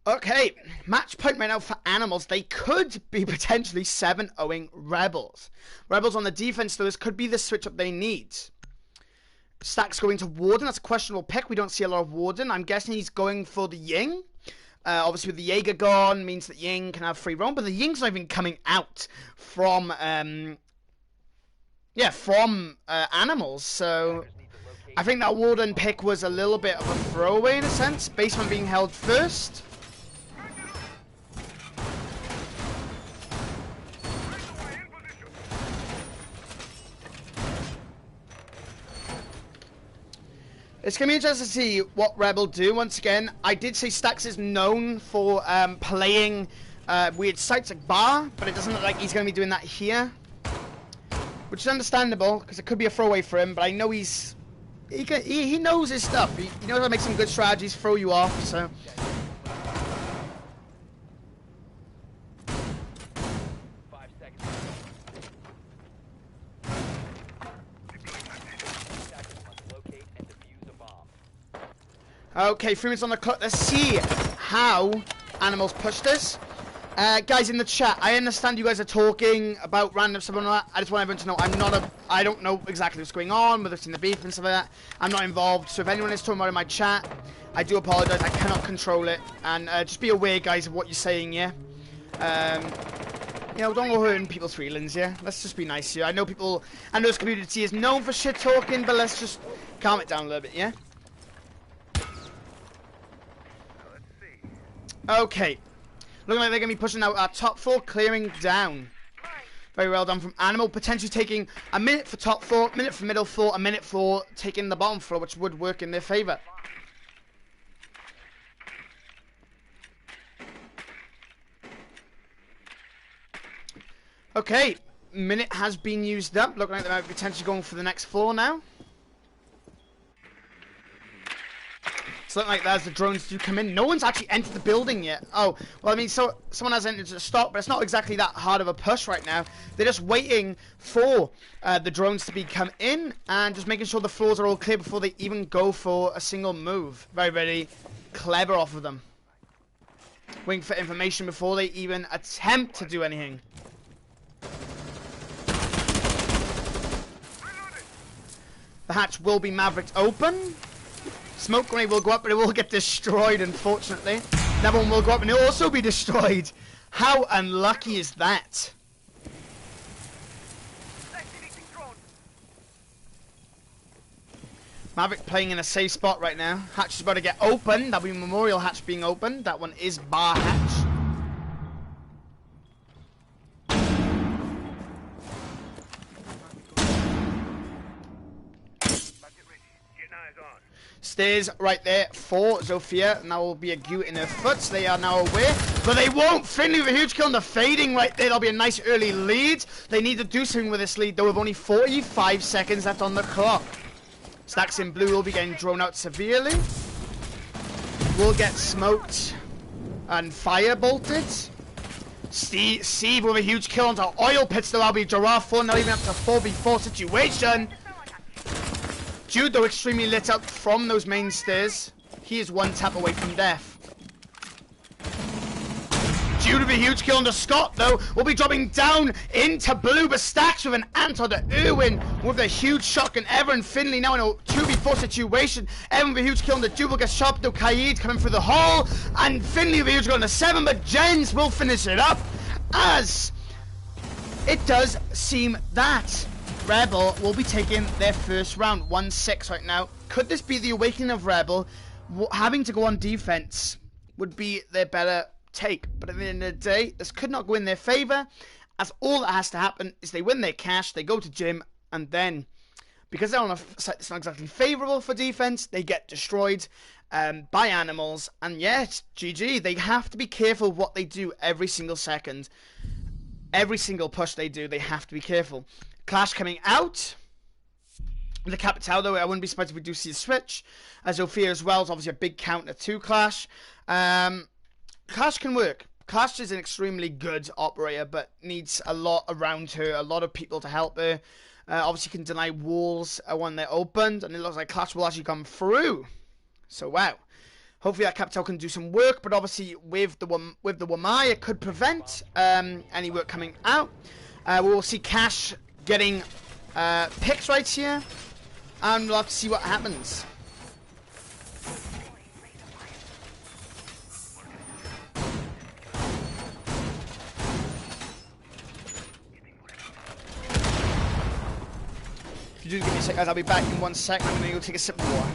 Okay, match point right now for Animals. They could be potentially 7-0ing Rebels. Rebels on the defense, though, this could be the switch up they need. Stacks going to Warden. That's a questionable pick. We don't see a lot of Warden. I'm guessing he's going for the Ying. Obviously, with the Jaeger gone, means that Ying can have free roam, but the Ying's not even coming out from Animals. So I think that Warden pick was a little bit of a throwaway in a sense, based on being held first. It's going to be interesting to see what Rebel do. Once again, I did say Stacks is known for playing weird sites like Bar, but it doesn't look like he's going to be doing that here. Which is understandable, because it could be a throwaway for him, but I know he knows his stuff. He knows how to make some good strategies, throw you off, so... Okay, 3 minutes on the clock. Let's see how Animals push this. Guys in the chat, I understand you guys are talking about random stuff and all that. I just want everyone to know I don't know exactly what's going on, whether it's in the beef and stuff like that. I'm not involved, so if anyone is talking about it in my chat, I do apologize. I cannot control it, and just be aware, guys, of what you're saying, yeah? You know, don't go hurting people's feelings, yeah? Let's just be nice here. I know this community is known for shit talking, but let's just calm it down a little bit, yeah? Okay. Looking like they're going to be pushing out our top 4, clearing down. Very well done from Animal. Potentially taking a minute for top 4, a minute for middle 4, a minute for taking the bottom floor, which would work in their favour. Okay. Minute has been used up. Looking like they might be potentially going for the next floor now. It's looking like there's the drones do come in. No one's actually entered the building yet. Oh, well, I mean, so someone has entered to stop, but it's not exactly that hard of a push right now. They're just waiting for the drones to be come in and just making sure the floors are all clear before they even go for a single move. Very, very clever off of them. Waiting for information before they even attempt to do anything. The hatch will be Mavericked open. Smoke grenade will go up, but it will get destroyed, unfortunately. Another one will go up, and it will also be destroyed. How unlucky is that? Maverick playing in a safe spot right now. Hatch is about to get open. That'll be Memorial Hatch being opened. That one is Bar Hatch. Stairs right there for Zofia. And that will be a goo in her foot. So they are now aware. But they won't. Finley with a huge kill on the fading right there. That'll be a nice early lead. They need to do something with this lead, though, with only 45 seconds left on the clock. Stacks in blue will be getting drawn out severely. Will get smoked and fire bolted. Steve with a huge kill onto oil pits, though. That'll be Giraffe 4, not even up to 4v4 situation. Jude, though, extremely lit up from those main stairs. He is one tap away from death. Jude with a huge kill onto Scott, though, will be dropping down into blue, but Stacks with an ant onto Irwin with a huge shotgun. Evan Finley now in a 2v4 situation. Evan with a huge kill onto Jude will get shot, though. Kaid coming through the hole, and Finley with a huge kill onto 7, but Jens will finish it up, as it does seem that Rebel will be taking their first round, 1-6 right now. Could this be the awakening of Rebel? Having to go on defense would be their better take, but at the end of the day, this could not go in their favor, as all that has to happen is they win their cash, they go to gym, and then, because they're on a site that's not exactly favorable for defense, they get destroyed by animals, and yes, GG. They have to be careful what they do every single second. Every single push they do, they have to be careful. Clash coming out. The Capital, though, I wouldn't be surprised if we do see a switch. As Zofia as well is obviously a big counter to Clash. Clash can work. Clash is an extremely good operator, but needs a lot around her, a lot of people to help her. Obviously can deny walls when they're opened, and it looks like Clash will actually come through. So wow. Hopefully that Capital can do some work, but obviously with the Wamai, it could prevent any work coming out. We will see Cash getting picks right here, and we'll have to see what happens. If you do give me a sec, guys, I'll be back in 1 second. I'm gonna go take a sip of water.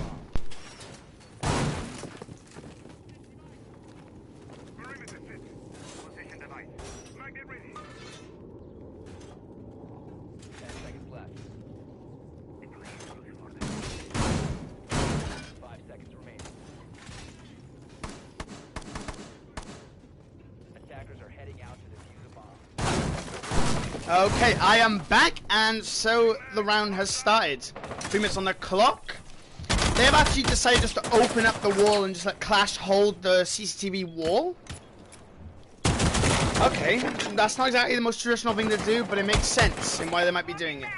Okay, I am back, and so the round has started. 3 minutes on the clock. They have actually decided just to open up the wall and just let Clash hold the CCTV wall. Okay, that's not exactly the most traditional thing to do, but it makes sense in why they might be doing it.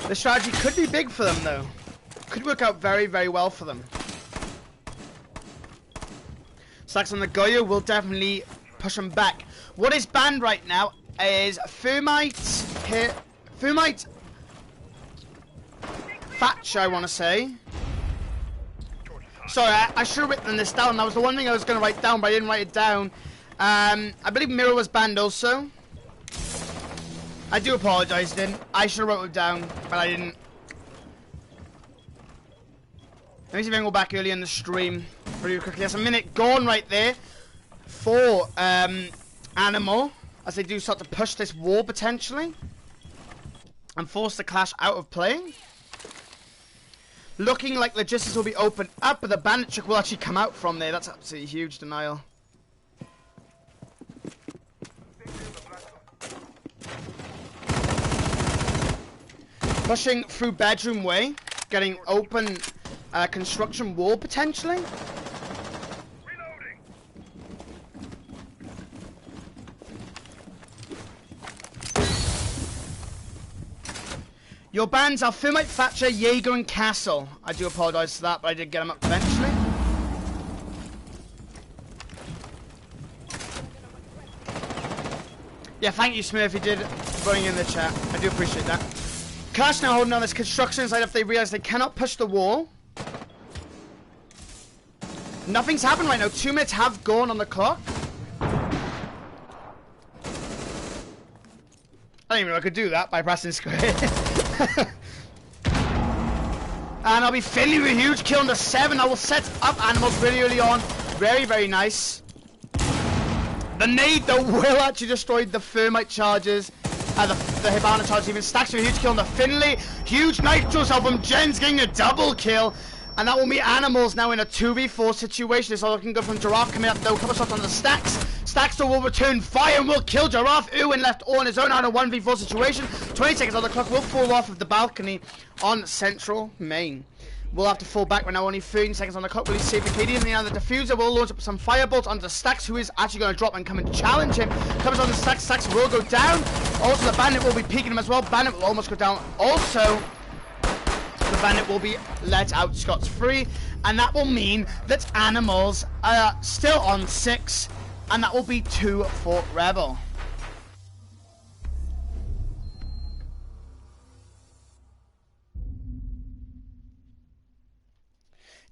The strategy could be big for them, though. Could work out very, very well for them. Stacks on the Goyo will definitely push them back. What is banned right now is Thermite, Thatch, I want to say. Sorry, I should have written this down. That was the one thing I was going to write down, but I didn't write it down. I believe Mira was banned also. I do apologise, then. I should have wrote it down, but I didn't. Let me see if I can go back early in the stream really quickly. There's a minute gone right there for Animal as they do start to push this wall potentially and force the clash out of play. Looking like logistics will be opened up, but the bandit trick will actually come out from there. That's absolutely huge denial. Pushing through bedroom way, getting open construction wall potentially. Your bans are Thermite, Thatcher, Jaeger, and Castle. I do apologise for that, but I did get them up eventually. Yeah, thank you, Smurf. You did running in the chat. I do appreciate that. Clash now holding on this construction side if they realise they cannot push the wall. Nothing's happened right now. 2 minutes have gone on the clock. I didn't even know I could do that by pressing square. And I'll be Finley with a huge kill on the 7. I will set up Animals really early on. Very, very nice. The nade though will actually destroy the Thermite charges. The Hibana charges even. Stacks with a huge kill on the Finley. Huge Nitro cell from Jen's getting a double kill. And that will be Animals now in a 2v4 situation. It's all looking good from Giraffe coming up though. Couple shots on the Stacks. Stacks will return fire and will kill Giraffe. Irwin left all on his own out of a 1v4 situation. 20 seconds on the clock. Will fall off of the balcony on Central Main. We'll have to fall back right now. Only 13 seconds on the clock. Will he save the KD? And the diffuser will launch up some firebolts onto Stacks, who is actually going to drop and come and challenge him. Comes on the Stacks. Stacks will go down. Also, the Bandit will be peeking him as well. Bandit will almost go down. Also, the Bandit will be let out scot-free. And that will mean that Animals are still on 6. And that will be 2 for Rebel.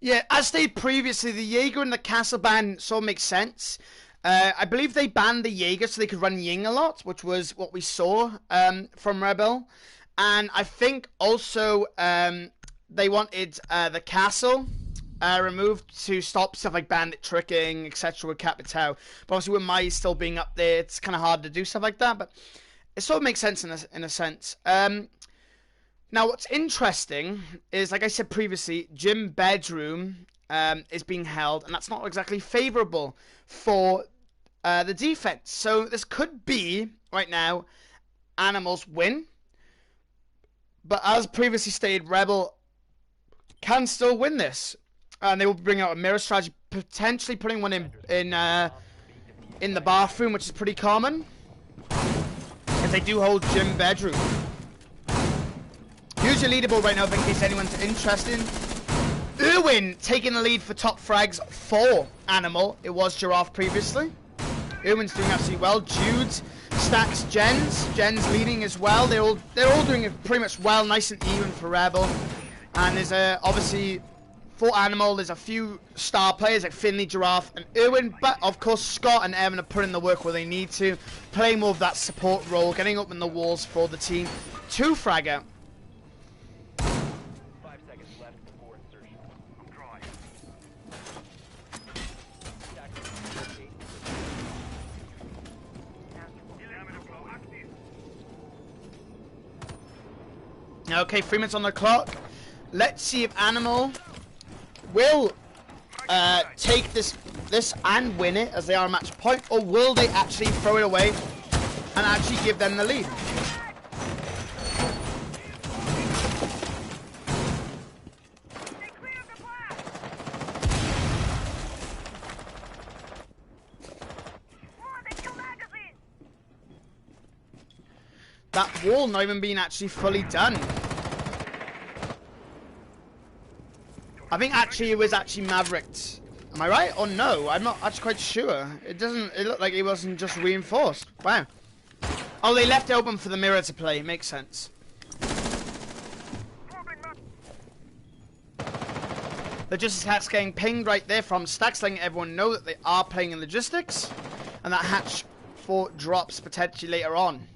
Yeah, as stated previously, the Jaeger and the Castle ban sort of makes sense. I believe they banned the Jaeger so they could run Ying a lot, which was what we saw from Rebel. And I think also they wanted the Castle removed to stop stuff like bandit tricking, etc. with Capitao. But obviously with Mai still being up there, it's kind of hard to do stuff like that. But it sort of makes sense in a sense. Now, what's interesting is, like I said previously, gym bedroom is being held, and that's not exactly favourable for the defense. So this could be, right now, Animals win. But as previously stated, Rebel can still win this. And they will bring out a mirror strategy, potentially putting one in the bathroom, which is pretty common. If they do hold gym bedroom. Hugely leaderboard right now, in case anyone's interested. Irwin taking the lead for top frags for Animal. It was Giraffe previously. Irwin's doing absolutely well. Jude, Stacks, Jen's leading as well. They're all doing it pretty much well, nice and even for Rebel. And there's obviously for Animal, there's a few star players like Finley, Giraffe, and Irwin. But of course, Scott and Evan are putting the work where they need to, playing more of that support role, getting open the walls for the team. 2 frag out. 5 seconds left before insertion. I'm drawing. Okay, 3 minutes on the clock. Let's see if Animal will take this and win it as they are a match point, or will they actually throw it away and actually give them the lead? That wall not even being actually fully done. I think actually it was actually Mavericked. Am I right? Or no? I'm not actually quite sure. It looked like it wasn't just reinforced. Wow. Oh, they left it open for the mirror to play. Makes sense. Logistics hatch getting pinged right there from Stacks, letting everyone know that they are playing in logistics. And that hatch for drops potentially later on.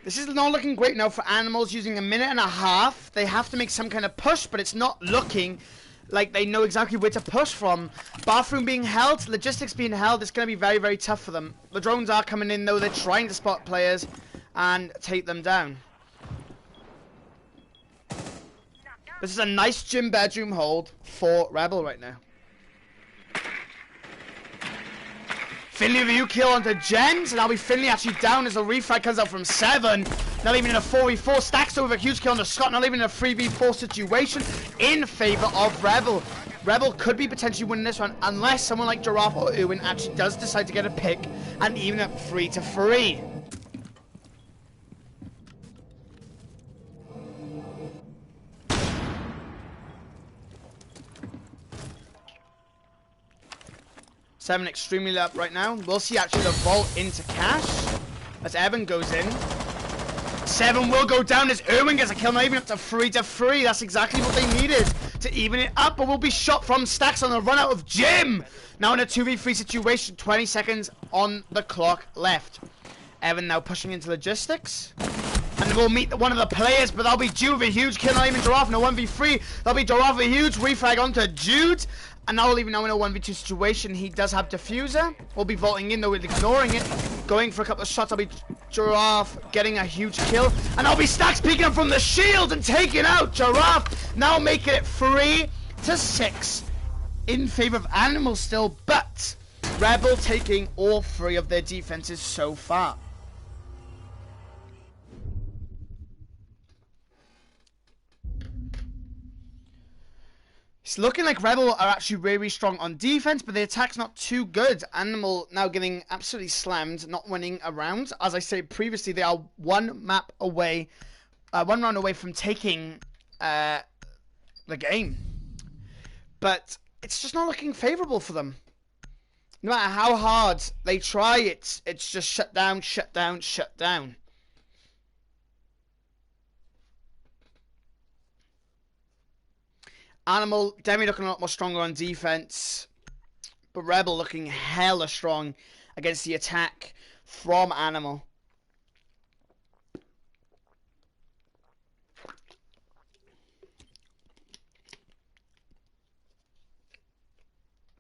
This is not looking great now for Animals using a minute and a half. They have to make some kind of push, but it's not looking like they know exactly where to push from. Bathroom being held, logistics being held. It's going to be very, very tough for them. The drones are coming in, though. They're trying to spot players and take them down. This is a nice gym bedroom hold for Rebel right now. Finley with a huge kill onto Jens, and that'll be Finley actually down as the refrag comes out from 7. Not even in a 4v4. Stacks over a huge kill onto Scott, not even in a 3v4 situation in favor of Rebel. Rebel could be potentially winning this one unless someone like Giraffe or Ewan actually does decide to get a pick and even up 3-3. Seven extremely lit up right now. We'll see actually the vault into cash as Evan goes in. 7 will go down as Irwin gets a kill, not even up to 3-3. That's exactly what they needed to even it up, but will be shot from Stacks on the run out of Jim. Now in a 2v3 situation, 20 seconds on the clock left. Evan now pushing into logistics. And we'll meet one of the players, but that'll be Jude with a huge kill, not even Giraffe in a 1v3. That'll be Giraffe with a huge refrag onto Jude. And now even now in a 1v2 situation, he does have Diffuser. We'll be vaulting in, though, with ignoring it. Going for a couple of shots, I'll be Giraffe getting a huge kill. And I'll be Stacks peeking him from the shield and taking out Giraffe. Now making it 3-6 in favor of Animal still. But Rebel taking all 3 of their defenses so far. It's looking like Rebel are actually really strong on defense, but the attack's not too good. Animal now getting absolutely slammed, not winning a round. As I said previously, they are one round away from taking the game. But it's just not looking favorable for them. No matter how hard they try, it's just shut down, shut down, shut down. Animal definitely looking a lot more stronger on defense, but Rebel looking hella strong against the attack from Animal.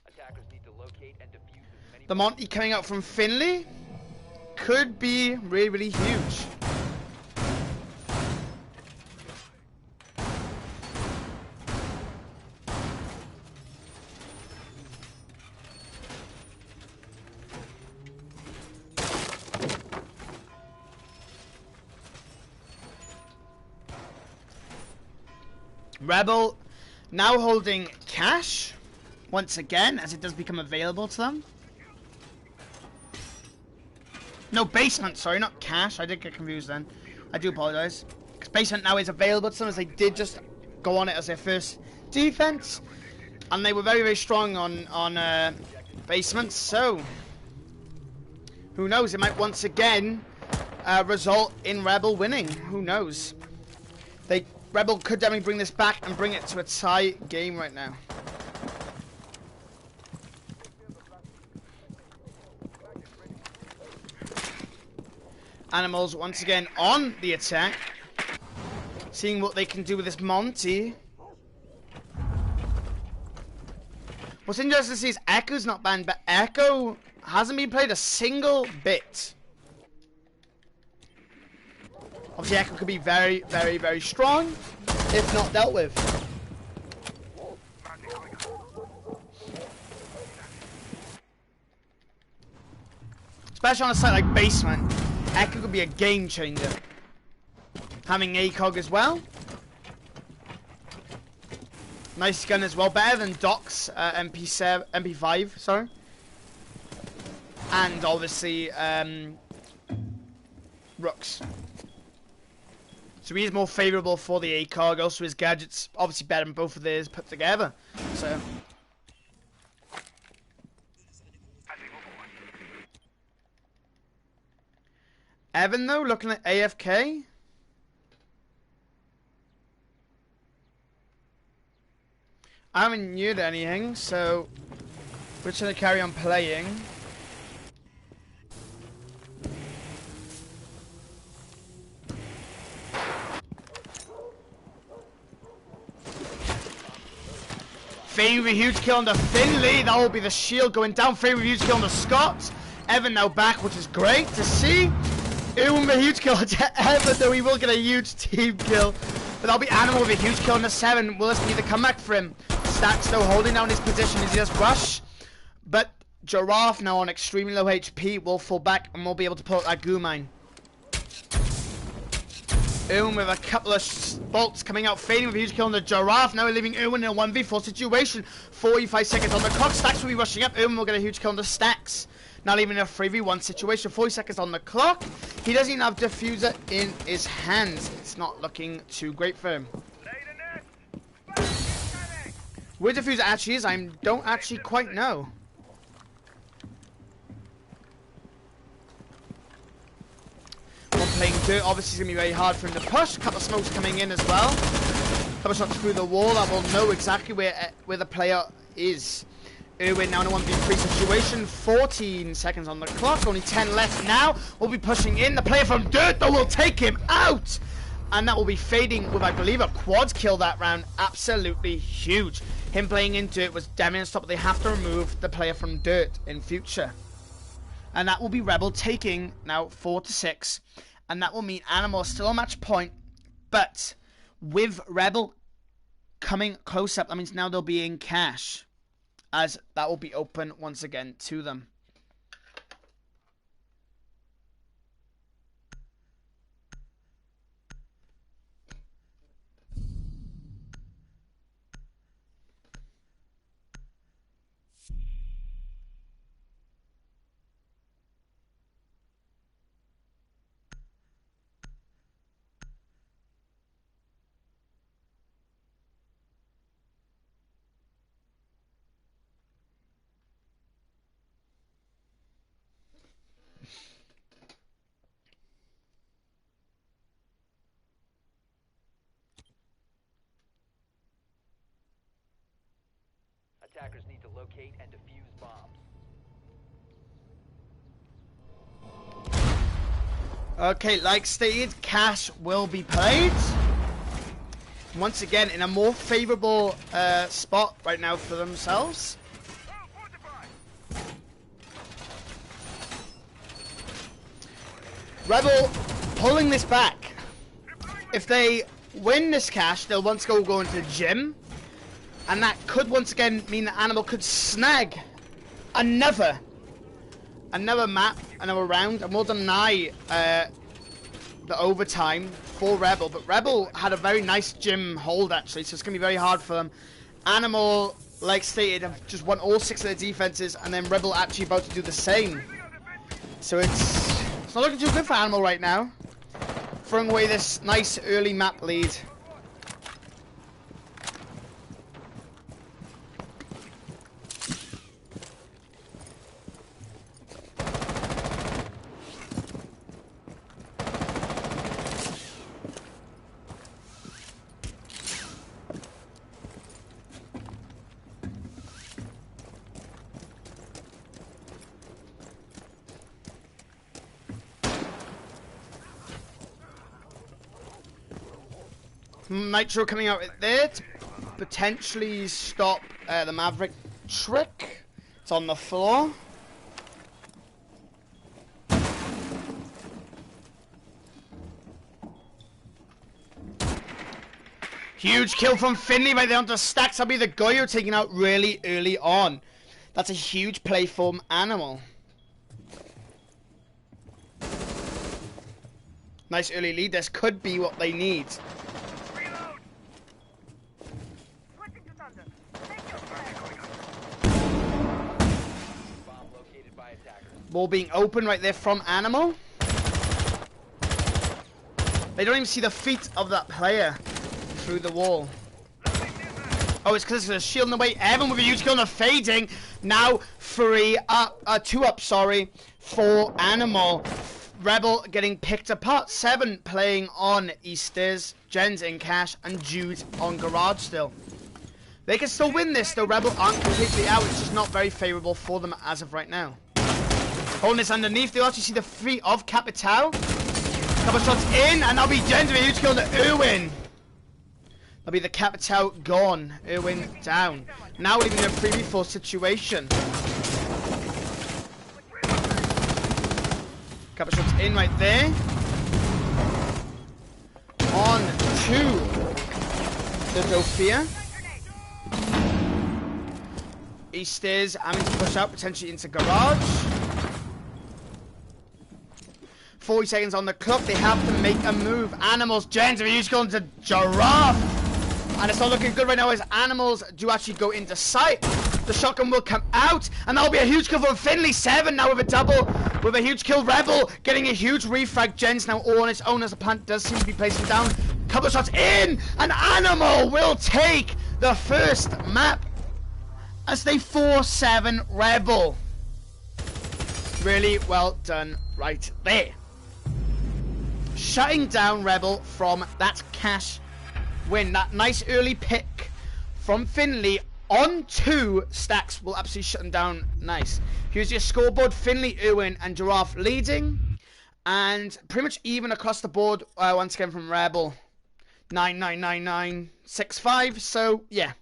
Attackers need to locate and defuse as many. The Monty coming out from Finley could be really, really huge. Rebel now holding cash once again as it does become available to them. No, basement, sorry, not cash. I did get confused then. I do apologize. Because basement now is available to them as they did just go on it as their first defense. And they were very, very strong on basement, so who knows? It might once again result in Rebel winning. Who knows? Rebel could definitely bring this back and bring it to a tie game right now. Animals once again on the attack. Seeing what they can do with this Monty. What's interesting to see is Echo's not banned, but Echo hasn't been played a single bit. Obviously, Echo could be very, very, very strong if not dealt with. Especially on a site like Basement, Echo could be a game changer. Having ACOG as well. Nice gun as well, better than Doc's MP5, sorry. And obviously, Rooks. So he is more favourable for the ACOG. Also, his gadget's obviously better than both of theirs put together. So. Evan, though, looking at AFK. I haven't knew anything, so we're just going to carry on playing. Fade with a huge kill on the Finley. That will be the shield going down. Fade with a huge kill on the Scott. Evan now back, which is great to see. Ewan with a huge kill to Evan, though he will get a huge team kill. But that'll be Animal with a huge kill on the 7. Will this be the comeback for him? Stacks though holding down his position as he does rush. But Giraffe now on extremely low HP will fall back and will be able to pull out that goo mine. Ewan with a couple of bolts coming out, fading with a huge kill on the Giraffe. Now we're leaving Ewan in a 1v4 situation. 45 seconds on the clock. Stacks will be rushing up. Ewan will get a huge kill on the Stacks. Now leaving a 3v1 situation. 40 seconds on the clock. He doesn't even have Diffuser in his hands. It's not looking too great for him. Where Diffuser actually is, I don't actually quite know. While playing dirt, obviously it's going to be very hard for him to push. A couple of smokes coming in as well. A couple of shots through the wall that will know exactly where the player is. Irwin now in a 1v3 situation. 14 seconds on the clock. Only 10 left now. We'll be pushing in. The player from dirt though will take him out. And that will be fading with, I believe, a quad kill that round. Absolutely huge. Him playing into it was damn near stop, but they have to remove the player from dirt in future. And that will be Rebel taking now 4-6. And that will mean Animal still on match point. But with Rebel coming close up, that means now they'll be in cash. As that will be open once again to them. Attackers need to locate and defuse bombs. Okay, like stated, cash will be played. Once again, in a more favorable spot right now for themselves. Rebel pulling this back. If they win this cash, they'll once go into the gym. And that could once again mean that Animal could snag another map, another round, and will deny the overtime for Rebel. But Rebel had a very nice gym hold actually, so it's going to be very hard for them. Animal, like stated, have just won all 6 of their defenses, and then Rebel actually about to do the same. So it's not looking too good for Animal right now. Throwing away this nice early map lead. Nitro coming out there to potentially stop the Maverick trick. It's on the floor. Huge kill from Finley right there onto Stacks. That'll be the Goyo taken out really early on. That's a huge play from Animal. Nice early lead. This could be what they need. Ball being open right there from Animal. They don't even see the feet of that player through the wall. Oh, it's because there's a shield in the way. Evan with a huge kill on the fading. Now 2 up, sorry, for Animal. Rebel getting picked apart. 7 playing on Easters. Jen's in cash and Jude on Garage still. They can still win this though. Rebel aren't completely out. It's just not very favorable for them as of right now. Holding this underneath, they'll actually see the feet of Capital. Couple shots in, and that'll be Jen's with a huge kill to Irwin. That'll be the Capital gone. Irwin down. Now we're in a 3v4 situation. Couple shots in right there. On to the Zofia. East is having to push out potentially into garage. 40 seconds on the clock. They have to make a move. Animals, Gens, a huge goal into Giraffe. And it's not looking good right now as Animals do actually go into sight. The shotgun will come out, and that'll be a huge kill from Finley. 7 now with a double, with a huge kill. Rebel getting a huge refrag. Gens now all on its own as the plant does seem to be placing down. Couple of shots in, and Animal will take the first map as they 4-7 Rebel. Really well done right there. Shutting down Rebel from that cash win. That nice early pick from Finley on 2 stacks will absolutely shut them down. Nice. Here's your scoreboard. Finley, Irwin and Giraffe leading. And pretty much even across the board once again from Rebel. 9-9-9-9-6-5. So, yeah.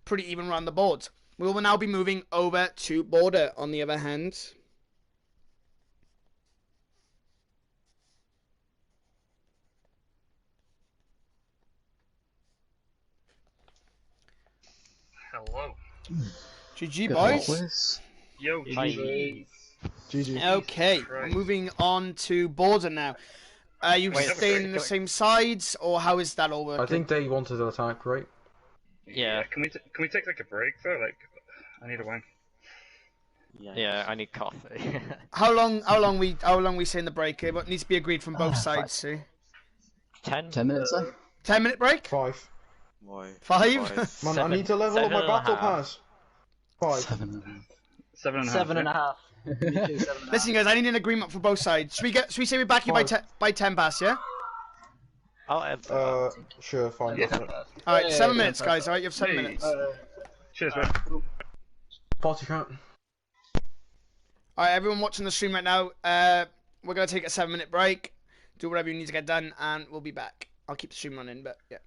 Pretty even around the board. We will now be moving over to Border on the other hand. Hello. GG, Good boys. boys. Yo, Hi. GG. Okay, Christ. moving on to Border now. Are you Wait, staying in the same sides, or how is that all working? I think they wanted an attack, right? Yeah. Can we take like a break though? Like, I need a wank. Yeah, I need coffee. How long we say in the break? It needs to be agreed from both sides. See, 10? 10 minutes, eh? 10-minute break. 5. Why? 5. Man, I need to level up my battle pass. 5. 7.5. 7.5. Listen, guys, I need an agreement for both sides. Should we say we back you by 10 pass? Yeah. I'll add that. Sure, fine. go for it. All right, 7 minutes, guys. All right, you have 7 Hey. minutes. Cheers, man. Party count. All right, everyone watching the stream right now, we're gonna take a 7-minute break, do whatever you need to get done, and we'll be back. I'll keep the stream running, but yeah.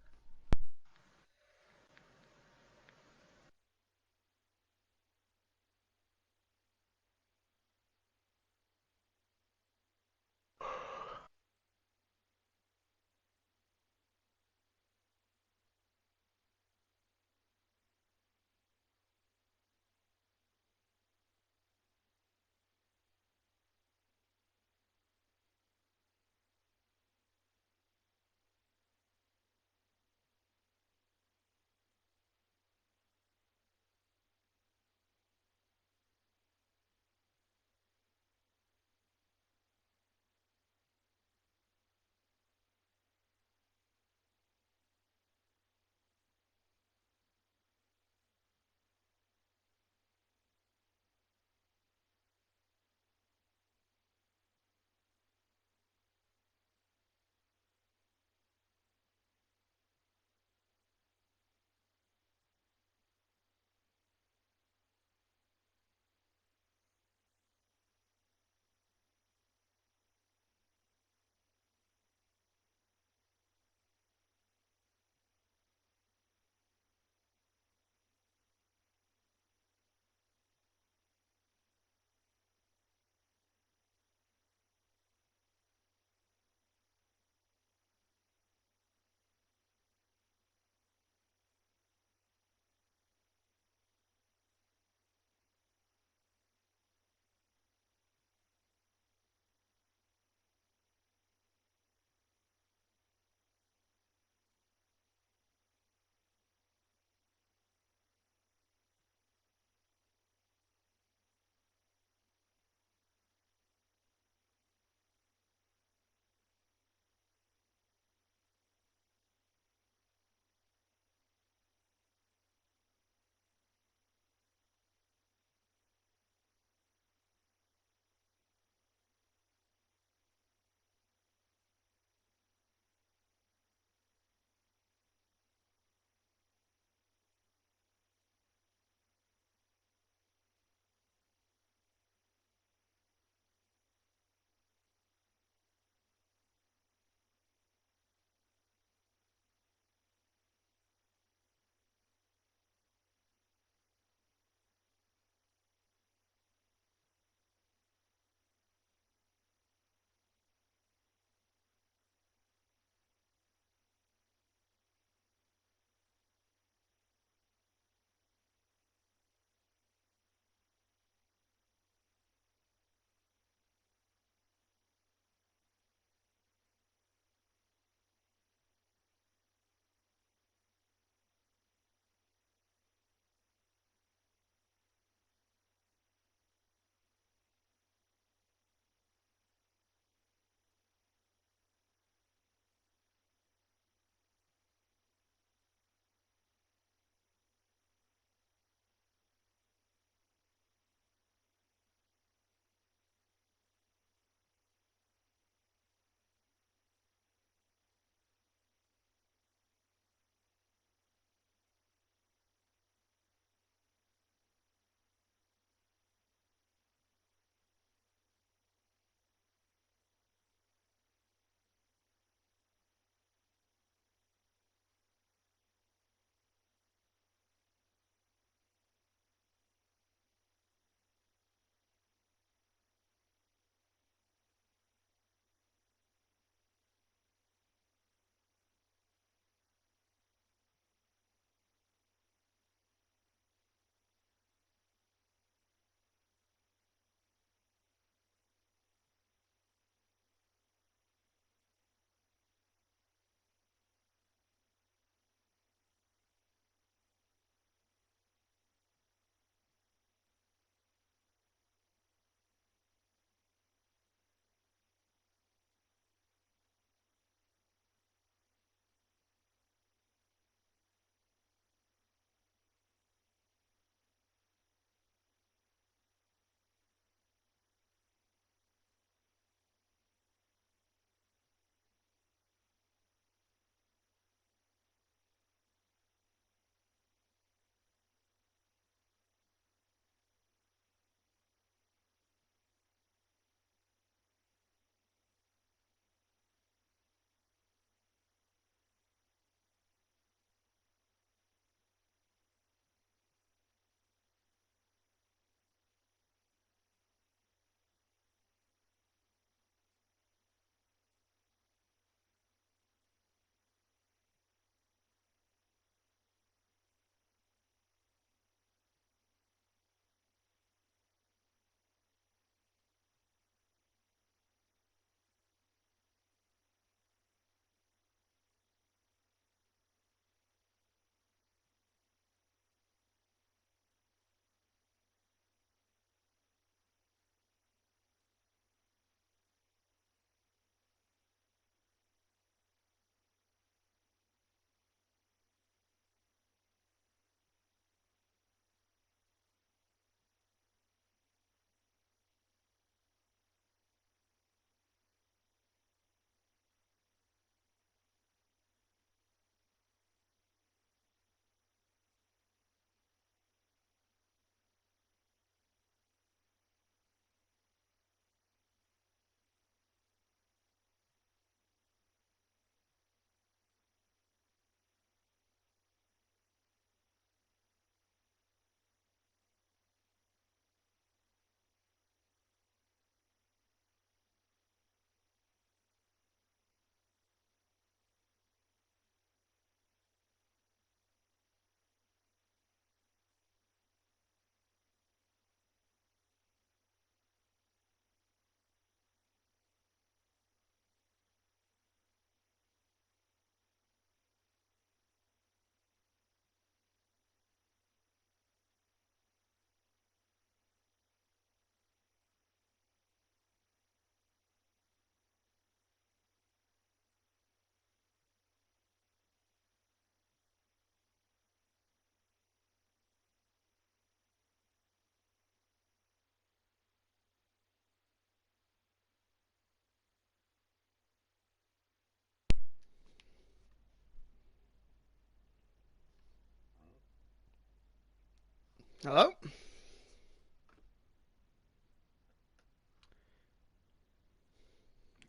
Hello?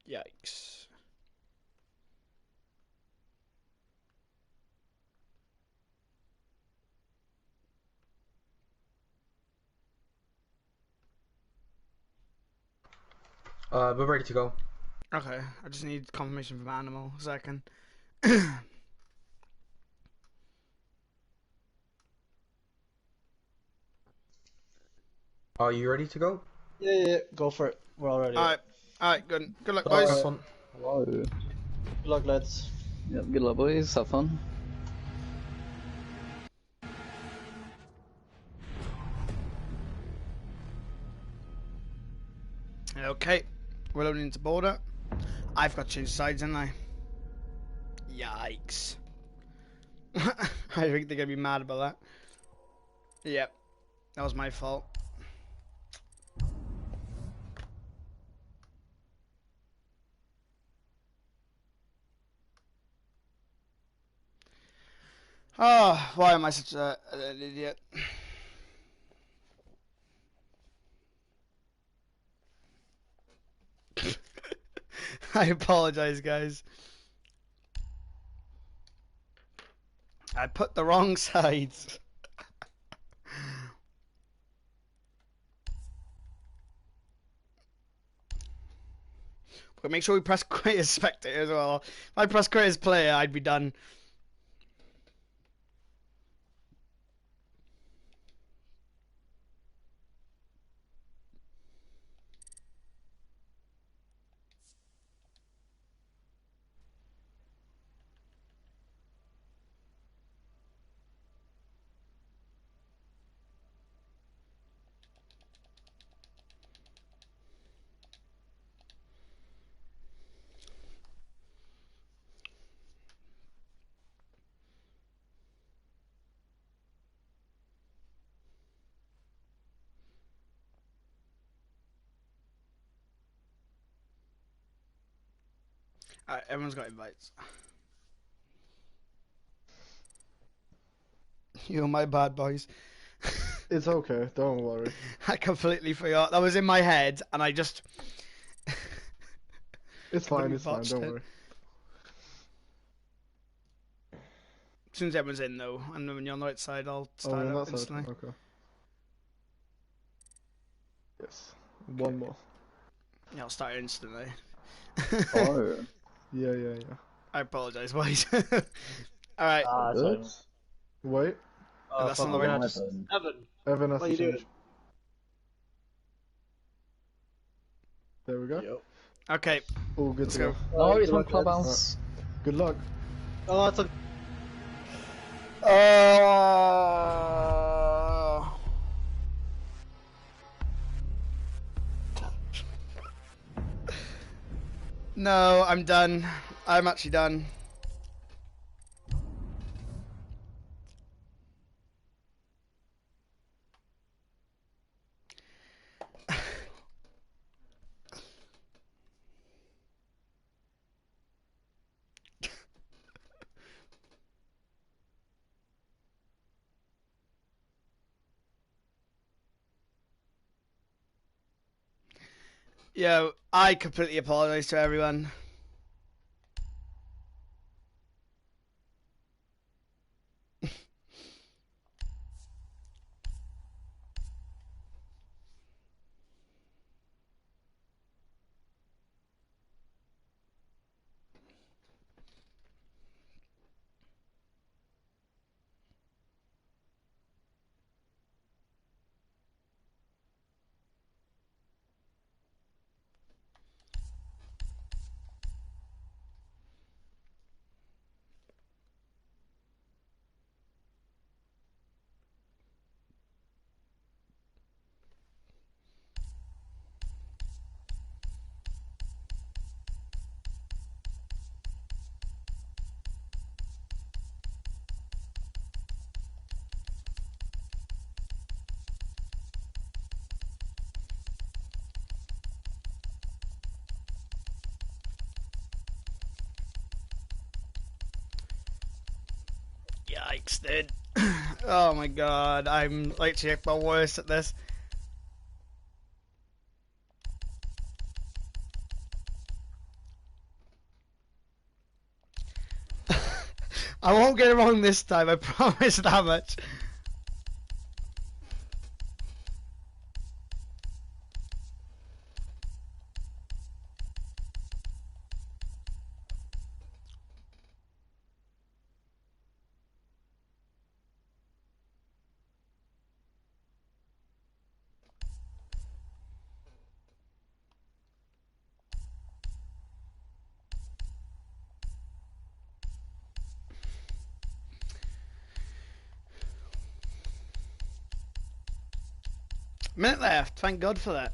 Yikes. We're ready to go. Okay, I just need confirmation from Animal. A second. Are you ready to go? Yeah, go for it. We're all ready. Alright, good. Good luck, Have boys. fun. Hello. Good luck, lads. Yep, good luck, boys. Have fun. Okay, we're loading into border. I've got to change sides, haven't I? Yikes. I think they're going to be mad about that. Yep, that was my fault. Oh, why am I such an idiot? I apologize, guys. I put the wrong sides. But make sure we press create as spectator as well. If I press create as player, I'd be done. Alright, everyone's got invites. You're my bad, boys. It's okay, don't worry. I completely forgot. That was in my head, and I just... It's fine, it's fine, botched don't it. worry. As soon as everyone's in, though, and when you're on the right side, I'll start on up that side? instantly. Okay. Yes. One more. Yeah, I'll start instantly. Oh. Yeah. I apologise, boys. Alright, Good. Wait, that's on the way. Evan has What to you doing? change. There we go. Yep. Okay, All good let's to go. go. No, he's good on luck, clubhouse. Good luck. Oh, that's a... No, I'm done. I'm actually done. Yo, I completely apologise to everyone. Yikes, dude. Oh my god, I'm literally at my worst at this. I won't get it wrong this time, I promise that much. Minute left, thank God for that.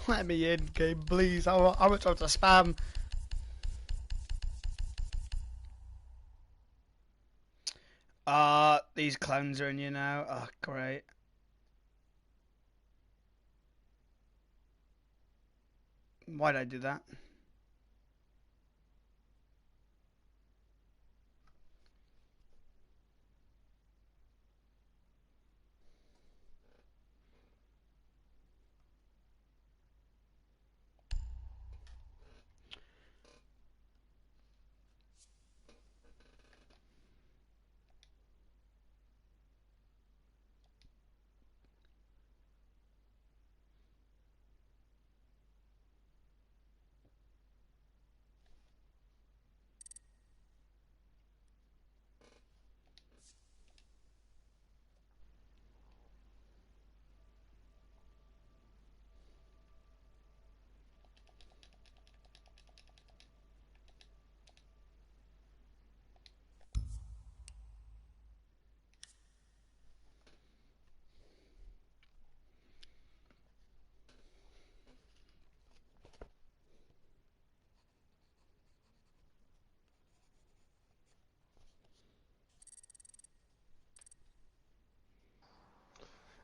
Let me in, game, please. How much of to spam? These clowns are in you now. Oh, great. Why did I do that?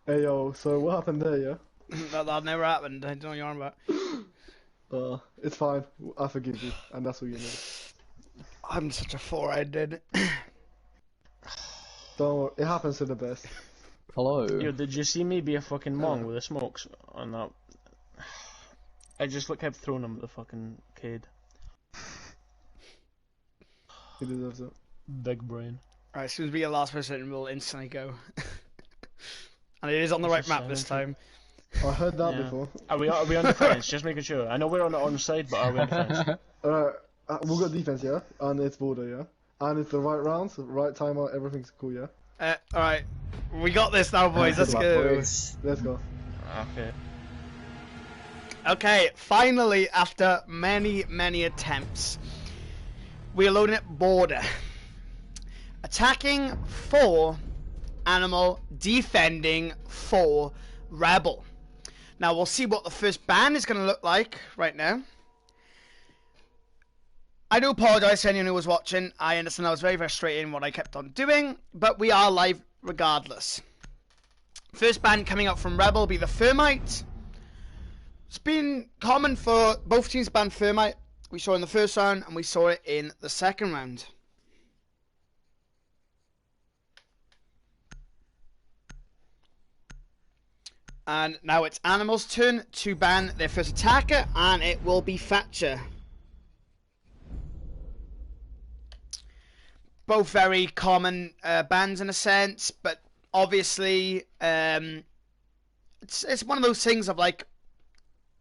Hey yo, so what happened there, yeah? That never happened. I don't know what you're on about. It's fine. I forgive you, and that's what you need. I'm such a forehead. Don't worry, it happens to the best. Hello. Yo, did you see me be a fucking mong with the smokes on that? I just kept throwing him at the fucking kid. He deserves it. Big brain. Alright, as soon as we get last person, we'll instantly go. And it is on the right map this time. I heard that before. Are we on defense? Just making sure. I know we're on side, but are we on defense? Alright, we've got defense, yeah? And it's border, yeah? And it's the right rounds, right timer, everything's cool, yeah? Alright. We got this now, boys. Let's go. Let's go. Okay. Okay, finally, after many, many attempts, we are loading at border. Attacking for animal, defending for rebel. Now we'll see what the first ban is going to look like right now. I do apologise to anyone who was watching. I understand I was very frustrated in what I kept on doing, but we are live regardless. First ban coming up from rebel will be the Thermite. It's been common for both teams to ban Thermite. We saw it in the first round and we saw it in the second round. And now it's Animal's turn to ban their first attacker, and it will be Thatcher. Both very common bans in a sense, but obviously it's one of those things of like,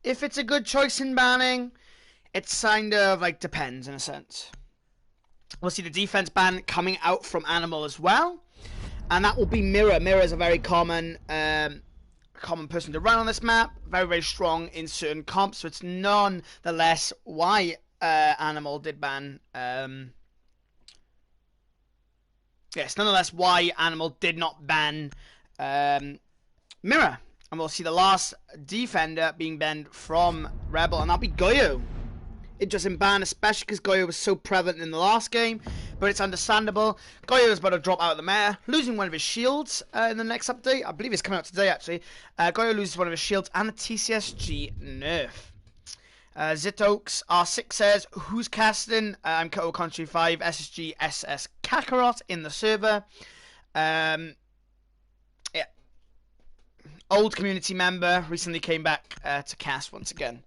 if it's a good choice in banning, it's kind of like depends in a sense. We'll see the defense ban coming out from Animal as well, and that will be Mira. Mira is a very common person to run on this map, very, very strong in certain comps, so it's nonetheless why Animal did ban nonetheless why Animal did not ban Mira. And we'll see the last defender being banned from Rebel, and that'll be Goyo. Interesting ban, especially because Goyo was so prevalent in the last game, but it's understandable. Goyo is about to drop out of the meta, losing one of his shields in the next update. I believe it's coming out today, actually. Goyo loses one of his shields and the TCSG nerf. Zitoaks R6 says, who's casting? I'm Koto Country 5, SSG, SS Kakarot in the server. Yeah. Old community member, recently came back to cast once again.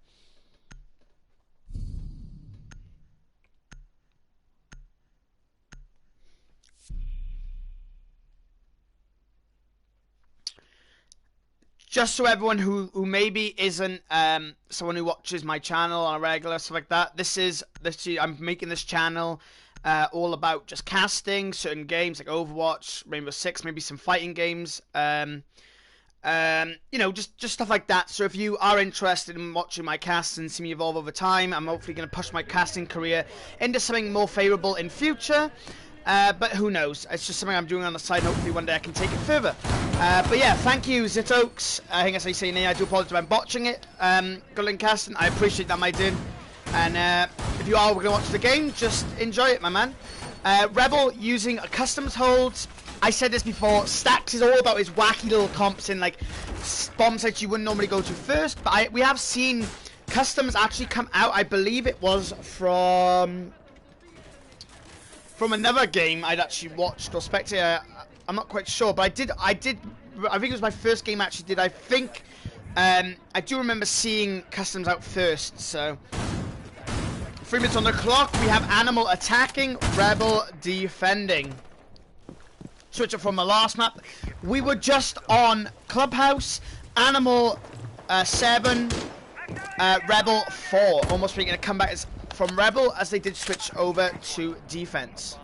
Just so everyone who maybe isn't someone who watches my channel on a regular, stuff like that, I'm making this channel all about just casting certain games like Overwatch, Rainbow Six, maybe some fighting games, you know, just stuff like that. So if you are interested in watching my casts and see me evolve over time, I'm hopefully going to push my casting career into something more favourable in future. But who knows? It's just something I'm doing on the side. Hopefully one day I can take it further. But yeah, thank you, Zitoaks. I think that's how you say your name. I do apologize if I'm botching it. Good luck casting. I appreciate that, my dude. And if you are going to watch the game, just enjoy it, my man. Rebel using a customs hold. I said this before. Stacks is all about his wacky little comps in like bomb sites you wouldn't normally go to first. But we have seen customs actually come out. I believe it was from another game I'd actually watched or spectated. I'm not quite sure, but I think it was my first game I actually did. I think I do remember seeing customs out first. So 3 minutes on the clock. We have Animal attacking, Rebel defending. Switch up from the last map. We were just on Clubhouse. Animal 7, Rebel 4. Almost making a comeback from Rebel as they did switch over to defense.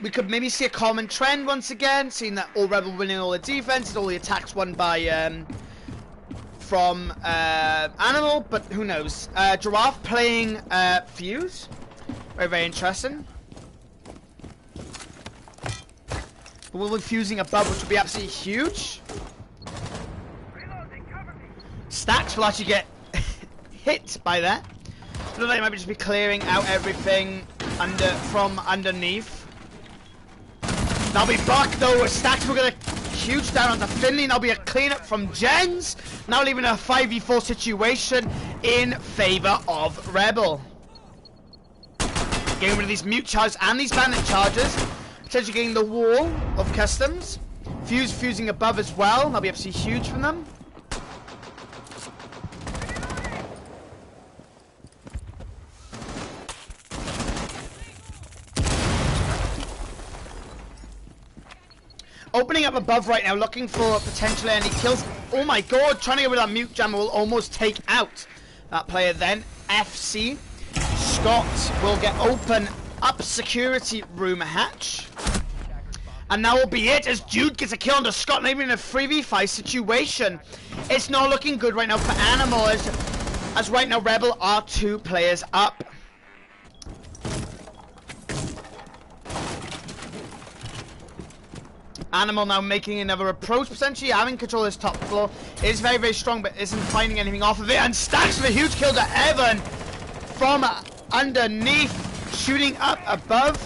We could maybe see a common trend once again, seeing that all Rebel winning all the defense, all the attacks won by from Animal, but who knows? Giraffe playing Fuse. Very, very interesting. We'll be fusing above, which will be absolutely huge. Stacks will actually get hit by that. So they might just be clearing out everything from underneath. That'll be Buck though. Stacks will get a huge down onto Finley. That'll be a cleanup from Jens. Now leaving a 5v4 situation in favor of Rebel. Getting rid of these mute charges and these bandit charges. Potentially getting the wall of customs. Fuse fusing above as well. That'll be absolutely huge from them. Opening up above right now, looking for potentially any kills. Oh my god, trying to get rid of that mute jammer will almost take out that player then. FC. Scott will get open up security room hatch. And that will be it as Jude gets a kill on the Scott, maybe in a 3v5 situation. It's not looking good right now for Animal as right now Rebel are 2 players up. Animal now making another approach, potentially having control of this top floor. It is very, very strong, but isn't finding anything off of it. And Stacks with a huge kill to Evan from underneath, shooting up above.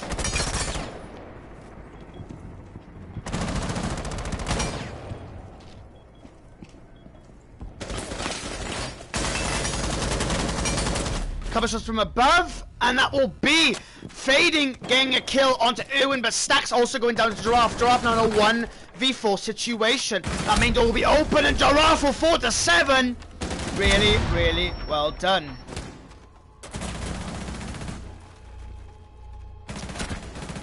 Cover shots from above, and that will be Fading getting a kill onto Irwin, but Stacks also going down to Giraffe. Giraffe now in a 1v4 situation. That main door will be open, and Giraffe will fall to 7. Really, really well done.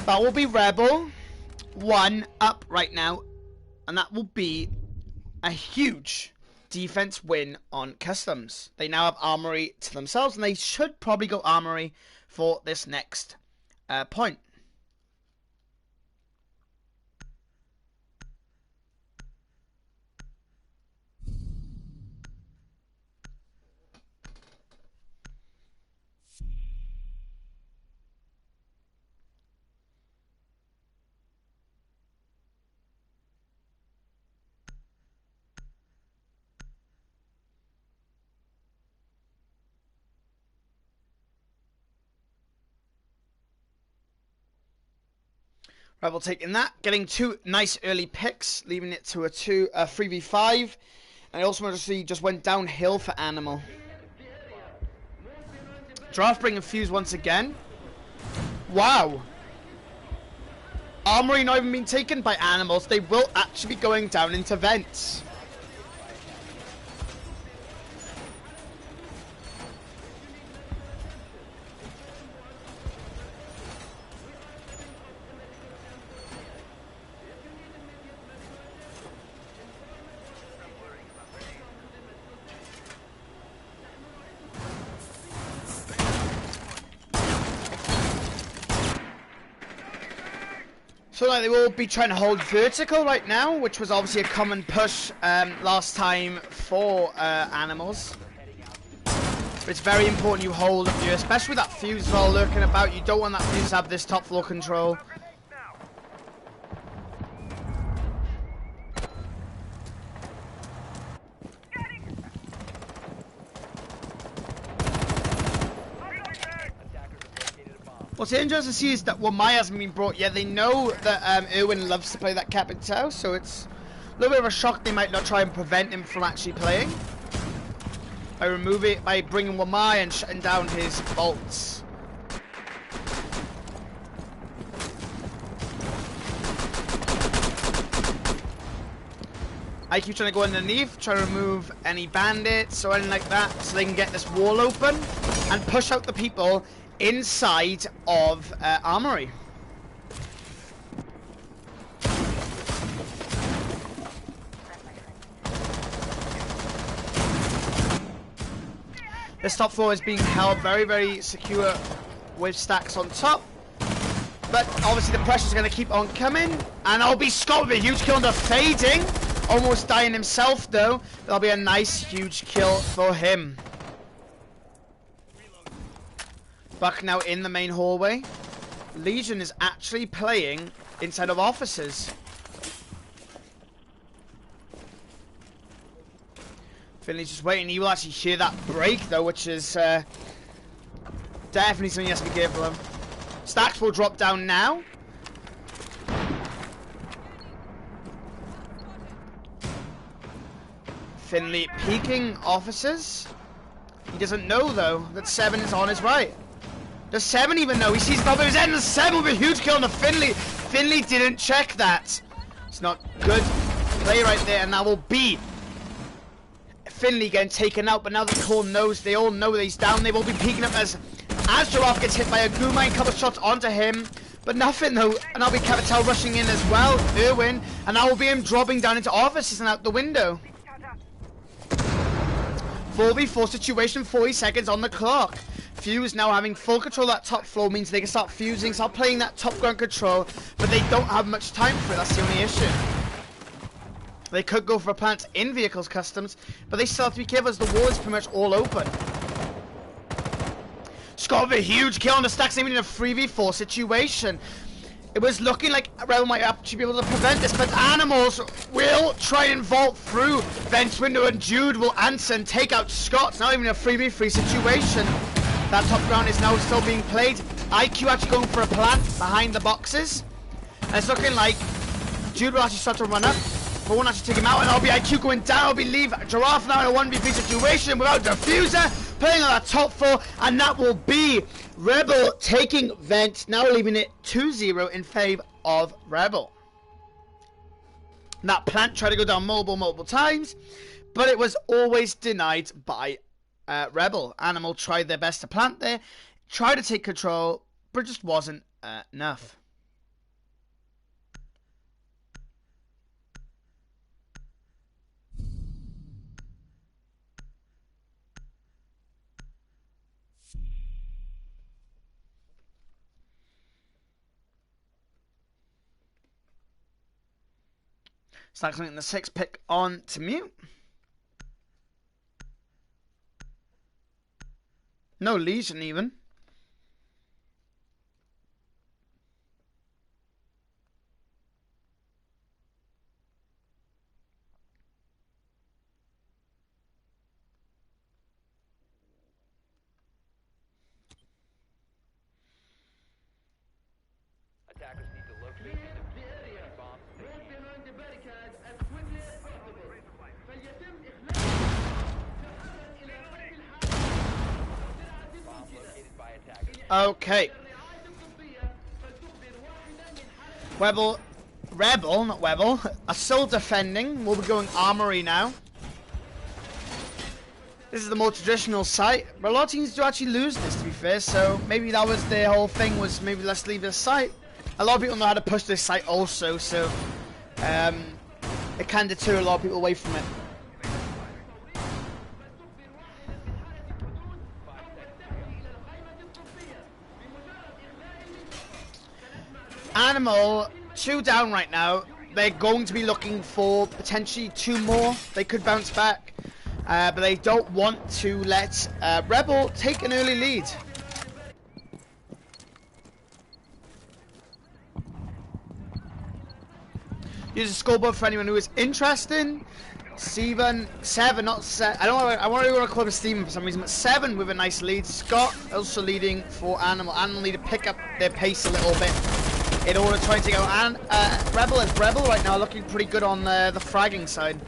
That will be Rebel 1 up right now, and that will be a huge defense win on Customs. They now have Armory to themselves, and they should probably go Armory for this next point. Rebel taking that, getting 2 nice early picks, leaving it to a 3v5. And it also just went downhill for Animal. Draft bringing Fuse once again. Wow. Armory not even being taken by Animals. They will actually be going down into vents. So like, they will be trying to hold vertical right now, which was obviously a common push last time for Animals. But it's very important you hold up here, especially with that Fuse as well lurking about. You don't want that Fuse to have this top floor control. What's interesting to see is that Wamai hasn't been brought yet. They know that Irwin loves to play that Capitao, so it's a little bit of a shock they might not try and prevent him from actually playing. By bringing Wamai and shutting down his bolts. I keep trying to go underneath, try to remove any bandits or anything like that, so they can get this wall open and push out the people inside of Armory. This top floor is being held very, very secure with stacks on top. But obviously the pressure's going to keep on coming. And I'll be Scott with a huge kill under fading. Almost dying himself though. That'll be a nice huge kill for him. Buck now in the main hallway. Legion is actually playing inside of offices. Finley's just waiting. He will actually hear that break though, which is definitely something he has to be careful of. Stacks will drop down now. Finley peeking officers. He doesn't know though that 7 is on his right. Does 7 even know? He sees the top of his head and the 7 with a huge kill on the Finley. Finley didn't check that. It's not good play right there, and that will be Finley getting taken out. But now the core knows, they all know that he's down. They will be peeking up as Giraffe gets hit by a Guma, and a couple shots onto him. But nothing though, and that'll be Capital rushing in as well, Irwin, and that will be him dropping down into offices and out the window. 4v4 situation, 40 seconds on the clock. Fuse now having full control of that top floor means they can start fusing, start playing that top ground control, but they don't have much time for it. That's the only issue. They could go for a plant in vehicles customs, but they still have to be careful as the wall is pretty much all open. Scott with a huge kill on the stacks, even in a 3v4 situation. It was looking like Rebel might actually be able to prevent this, but Animals will try and vault through Vent's window, and Jude will answer and take out Scott. It's not even a 3v3 situation. That top ground is now still being played. IQ actually going for a plant behind the boxes. And it's looking like Jude will actually start to run up, but won't actually take him out, and it'll be IQ going down. It'll be leave Giraffe now in a 1v3 situation without Diffuser, playing on that top floor, and that will be Rebel taking Vent, now leaving it 2-0 in favor of Rebel. That plant tried to go down multiple times, but it was always denied by Rebel. Animal tried their best to plant there, tried to take control, but it just wasn't enough. Stacks in the 6 pick on to mute. No Legion even. Attackers need to locate Okay. Rebel, not Rebel, are still defending. We'll be going Armory now. This is the more traditional site, but a lot of teams do actually lose this, to be fair, so maybe that was their whole thing, was maybe let's leave this site. A lot of people know how to push this site also, so it can deter a lot of people away from it. Animal, 2 down right now. They're going to be looking for potentially 2 more. They could bounce back, but they don't want to let Rebel take an early lead. Use a scoreboard for anyone who is interested. Steven, 7, not 7. I want to call him Steven for some reason, but 7 with a nice lead. Scott also leading for Animal. Animal need to pick up their pace a little bit in order to try and take out. And Rebel right now looking pretty good on the fragging side.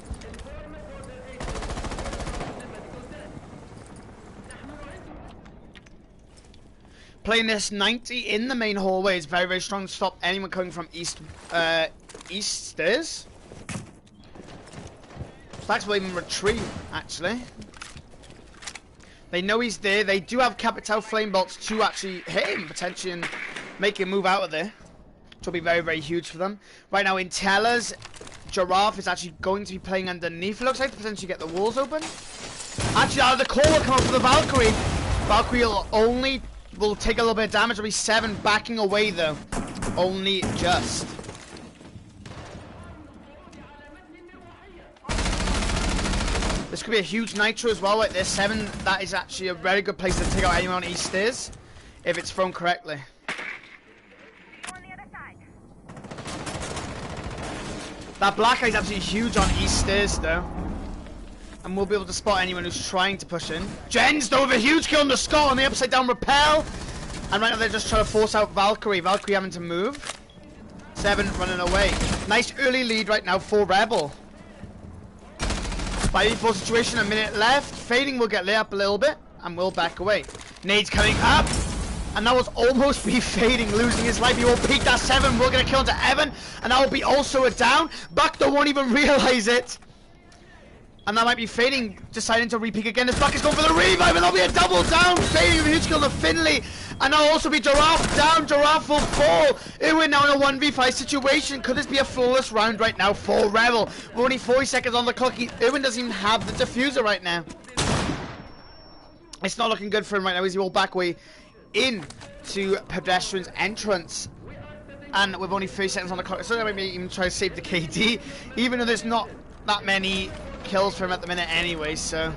Playing this 90 in the main hallway is very, very strong to stop anyone coming from east stairs. Flax will even retreat, actually. They know he's there. They do have Capital Flame Bolts to actually hit him, potentially, and make him move out of there. Which will be very, very huge for them. Right now, in Tellers, Giraffe is actually going to be playing underneath, it looks like, to potentially get the walls open. Actually, out of the core will come up for the Valkyrie. Valkyrie will take a little bit of damage. It'll be 7 backing away, though. Only just. This could be a huge nitro as well, like this 7. That is actually a very good place to take out anyone on East Stairs, if it's thrown correctly. That black eye is absolutely huge on East Stairs, though. And we'll be able to spot anyone who's trying to push in. Jens, though, with a huge kill on the Scott on the upside down rappel. And right now they're just trying to force out Valkyrie. Valkyrie having to move. 7 running away. Nice early lead right now for Rebel. 5v4 situation, a minute left. Fading will get lit up a little bit and will back away. Nade's coming up. And that was almost be Fading, losing his life. He will peek that 7. We're going to kill into Evan. And that will be also a down. Buckner won't even realize it. And that might be Fading deciding to re-peek again. This Buck is going for the revive, and that'll be a double down. Fading with a huge kill to Finley. And that'll also be Giraffe down. Giraffe will fall. We're now in a 1v5 situation. Could this be a flawless round right now for Rebel? We're only 40 seconds on the clock. Irwin doesn't even have the diffuser right now. It's not looking good for him right now as he will back away in to Pedestrian's entrance. And with only 30 seconds on the clock, so maybe even try to save the KD, even though there's not that many kills for him at the minute anyway, so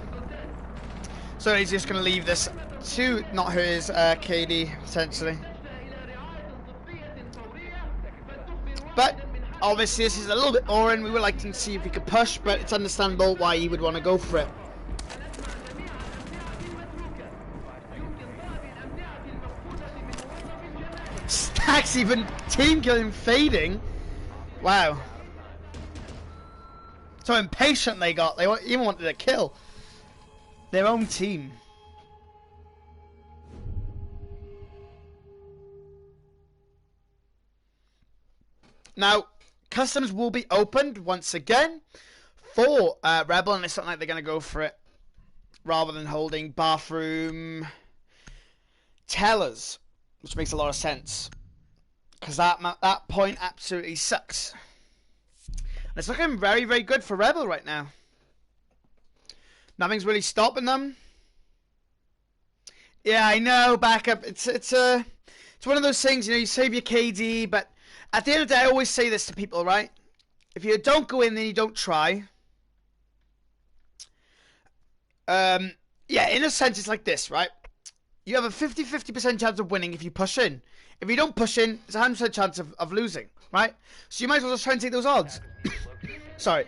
he's just going to leave this to not hurt his KD, potentially. But obviously this is a little bit boring. We would like to see if he could push, but it's understandable why he would want to go for it. Stacks even team killing Fading. Wow. So impatient they got. They even wanted to kill their own team. Now, customs will be opened once again for Rebel, and it's not like they're going to go for it rather than holding bathroom tellers, which makes a lot of sense because that point absolutely sucks. And it's looking very, very good for Rebel right now. Nothing's really stopping them. Yeah, I know. Backup. It's one of those things. You know, you save your KD, but at the end of the day, I always say this to people, right? If you don't go in, then you don't try. Yeah, in a sense, it's like this, right? You have a 50% chance of winning if you push in. If you don't push in, it's a 100% chance of losing, right? So you might as well just try and take those odds. Sorry.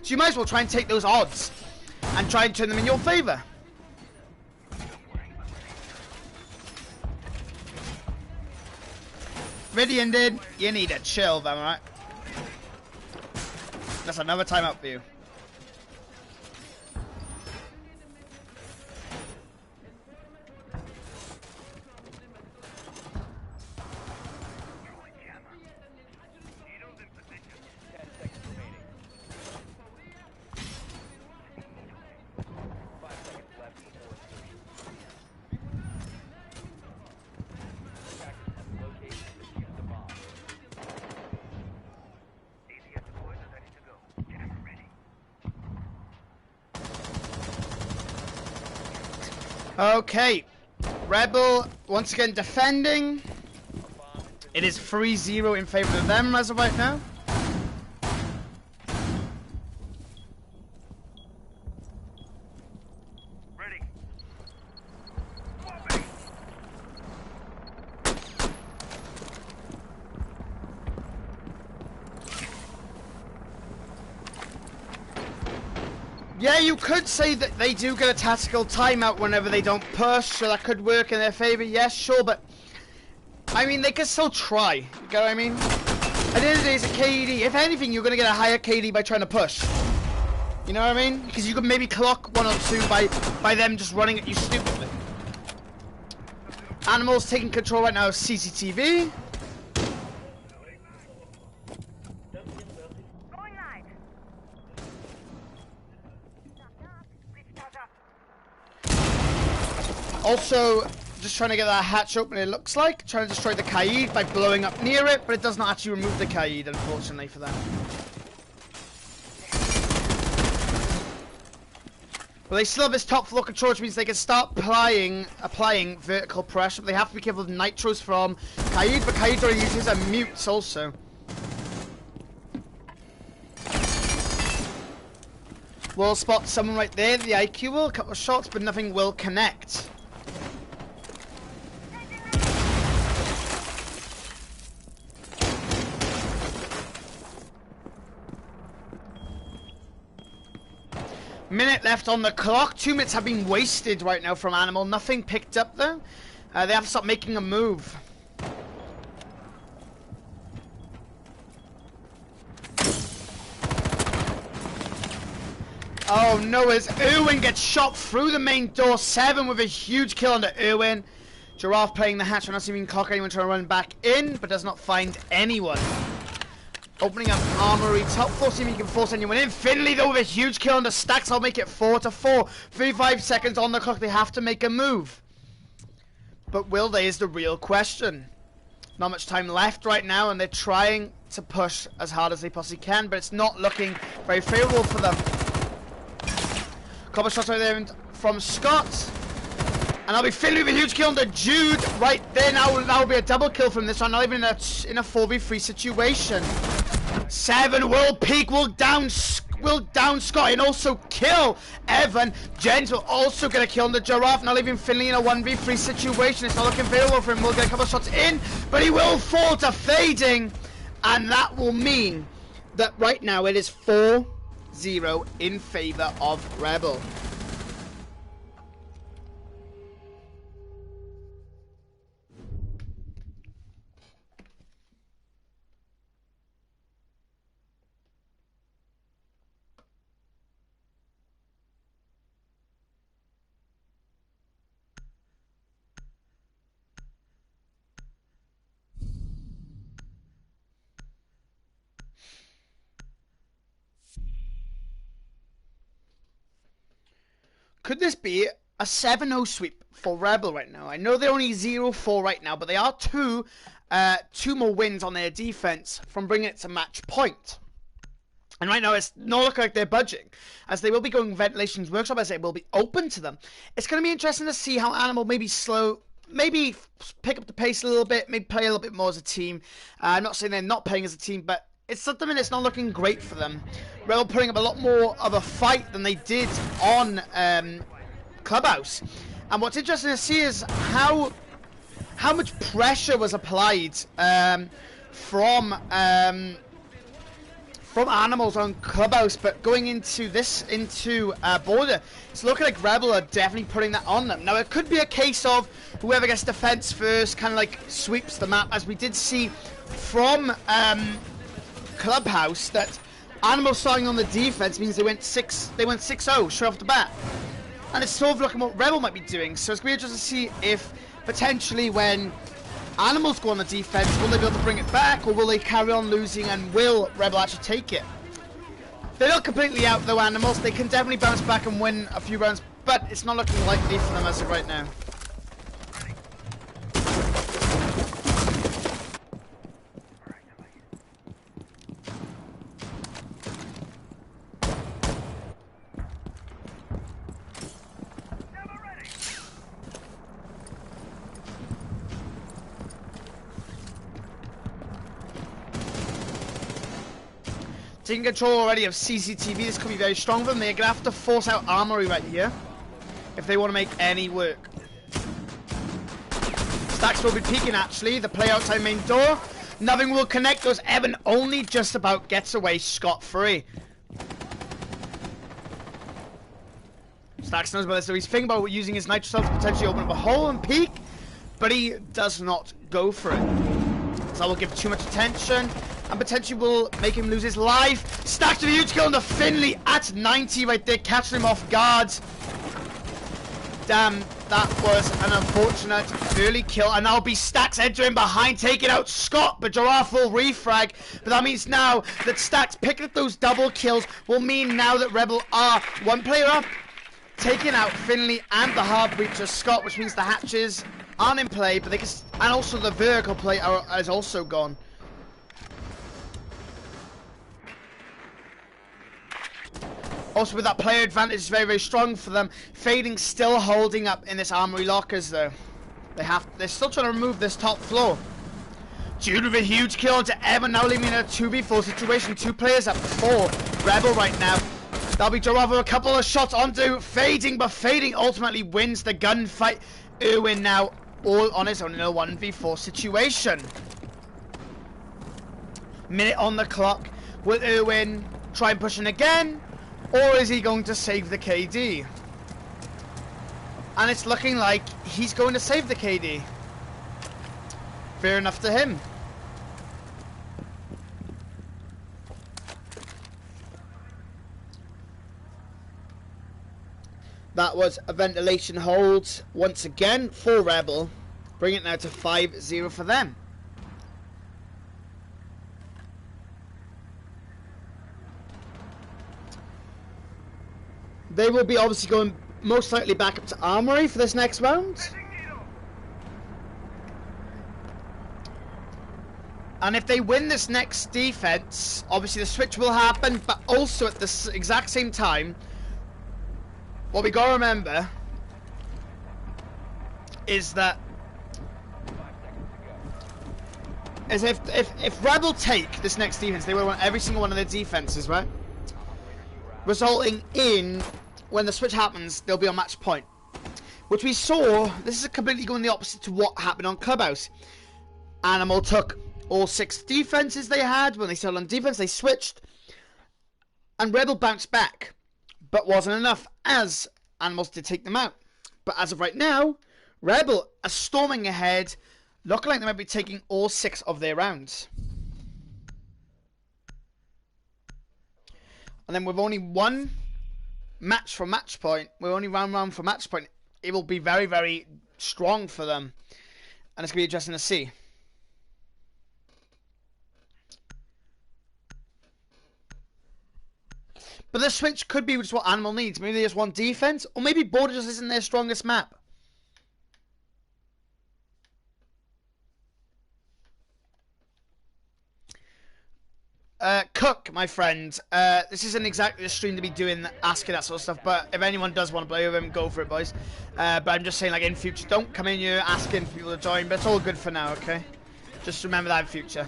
So you might as well try and take those odds and try and turn them in your favor. Meridian did. You need to chill, am I right? That's another timeout for you. Okay, Rebel once again defending. It is 3-0 in favor of them as of right now. Yeah, you could say that they do get a tactical timeout whenever they don't push, so that could work in their favor. Yes, sure, but I mean, they could still try. You get what I mean? At the end of the day, it's a KD. If anything, you're gonna get a higher KD by trying to push. You know what I mean? Because you could maybe clock 1 or 2 by them just running at you stupidly. Animals taking control right now of CCTV. Also, just trying to get that hatch open, it looks like. Trying to destroy the Kaid by blowing up near it, but it does not actually remove the Kaid, unfortunately, for them. But they still have this top floor control, which means they can start applying vertical pressure. But they have to be careful of nitros from Kaid, but Kaid already uses a mutes also. We'll spot someone right there, the IQ will, a couple of shots, but nothing will connect. Minute left on the clock. 2 minutes have been wasted right now from Animal. Nothing picked up though. They have to start making a move. Oh no, as Irwin gets shot through the main door. 7 with a huge kill under Irwin. Giraffe playing the hatch. We're not seeing Cock anyone trying to run back in, but does not find anyone. Opening up Armory, top floor, see if he can force anyone in. Finley though with a huge kill on the stacks, I'll make it 4-4. 35 seconds on the clock, they have to make a move. But will they is the real question. Not much time left right now, and they're trying to push as hard as they possibly can, but it's not looking very favourable for them. Couple shots right there from Scott. And that'll be Finley with a huge kill on the Jude right there. Now will be a double kill from this one, not even in a 4v3 situation. 7 will peak, will down Scott and also kill Evan. Jens will also get a kill on the Giraffe, not leaving Finley in a 1v3 situation. It's not looking favorable for him. We'll get a couple of shots in, but he will fall to fading. And that will mean that right now it is 4-0 in favor of Rebel. Could this be a 7-0 sweep for Rebel right now? I know they're only 0-4 right now, but they are two more wins on their defense from bringing it to match point. And right now, it's not looking like they're budging, as they will be going Ventilation's Workshop, as it will be open to them. It's going to be interesting to see how Animal maybe pick up the pace a little bit, maybe play a little bit more as a team. I'm not saying they're not playing as a team, but it's something that's not looking great for them. Rebel putting up a lot more of a fight than they did on Clubhouse. And what's interesting to see is how much pressure was applied from from Animals on Clubhouse, but going into Border, it's looking like Rebel are definitely putting that on them. Now, it could be a case of whoever gets defense first kind of like sweeps the map, as we did see from Clubhouse that Animals starting on the defense means they went 6-0 straight off the bat. And it's sort of looking what Rebel might be doing, so it's going to be interesting to see if potentially when Animals go on the defense, will they be able to bring it back, or will they carry on losing, and will Rebel actually take it? They're not completely out though, Animals. They can definitely bounce back and win a few rounds, but it's not looking likely for them as of right now. Taking control already of CCTV, this could be very strong for them. They're going to have to force out Armory right here if they want to make any work. Stacks will be peeking actually, the play outside main door. Nothing will connect, as Evan only just about gets away scot-free. Stacks knows about this, so he's thinking about using his nitro cell to potentially open up a hole and peek, but he does not go for it. So that will give too much attention and potentially will make him lose his life. Stacks with a huge kill on the Finley at 90 right there, catching him off guard. Damn, that was an unfortunate early kill, and that'll be Stacks entering behind, taking out Scott, but Giraffe will refrag. But that means now that Stacks picking up those double kills will mean now that Rebel are one player up, taking out Finley and the hard breacher Scott, which means the hatches aren't in play, but they can, and also the vertical play is also gone. Also with that player advantage is very, very strong for them. Fading still holding up in this armory lockers though. They're still trying to remove this top floor. Jude with a huge kill into Evan, now leaving in a 2v4 situation. 2 players up 4. Rebel right now. That'll be Giraffe with a couple of shots onto Fading, but Fading ultimately wins the gunfight. Irwin now all on his own in a 1v4 situation. Minute on the clock. Will Irwin try and push in again? Or is he going to save the KD? And it's looking like he's going to save the KD. Fair enough to him. That was a ventilation hold once again for Rebel. Bring it now to 5-0 for them. They will be obviously going most likely back up to Armory for this next round. And if they win this next defense, obviously the switch will happen, but also at the exact same time, what we gotta remember is that if Rebel take this next defense, they will win every single one of their defenses, right? Resulting in, when the switch happens, they'll be on match point. Which we saw, this is completely going the opposite to what happened on Clubhouse. Animal took all 6 defenses they had. When they started on defense, they switched. And Rebel bounced back. But wasn't enough, as Animals did take them out. But as of right now, Rebel are storming ahead, looking like they might be taking all 6 of their rounds. And then with only one match for match point, we're only round for match point, it will be very, very strong for them. And it's going to be interesting to see. But this switch could be just what Animal needs. Maybe they just want defense, or maybe Border just isn't their strongest map. Cook, my friend, this isn't exactly the stream to be doing, asking that sort of stuff, but if anyone does want to play with him, go for it, boys. But I'm just saying, like, in future, don't come in here asking for people to join, but it's all good for now, okay? Just remember that in future.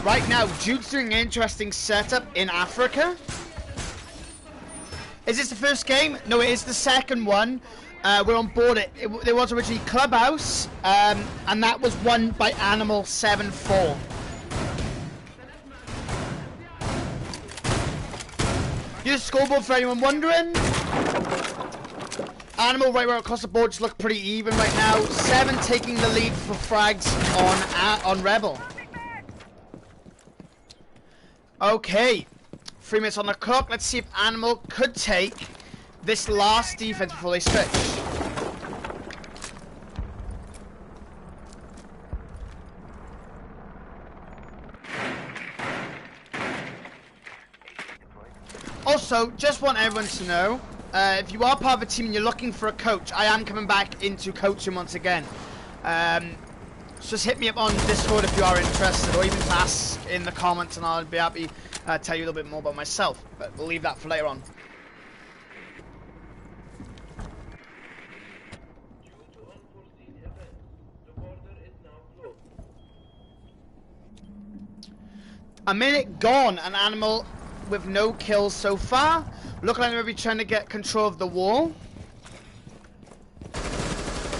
right now, Jude's doing an interesting setup in Africa. Is this the first game? No, it is the second one. We're on board it. There was originally Clubhouse, and that was won by Animal 7-4. Here's the scoreboard for anyone wondering. Animal right across the board just look pretty even right now. 7 taking the lead for frags on Rebel. Okay, 3 minutes on the clock. Let's see if Animal could take this last defense before they switch. Also, just want everyone to know, if you are part of a team and you're looking for a coach, I am coming back into coaching once again. Just hit me up on Discord if you are interested, or even ask in the comments and I'll be happy to tell you a little bit more about myself. But we'll leave that for later on. A minute gone, an Animal with no kills so far. Looking like they're maybe trying to get control of the wall.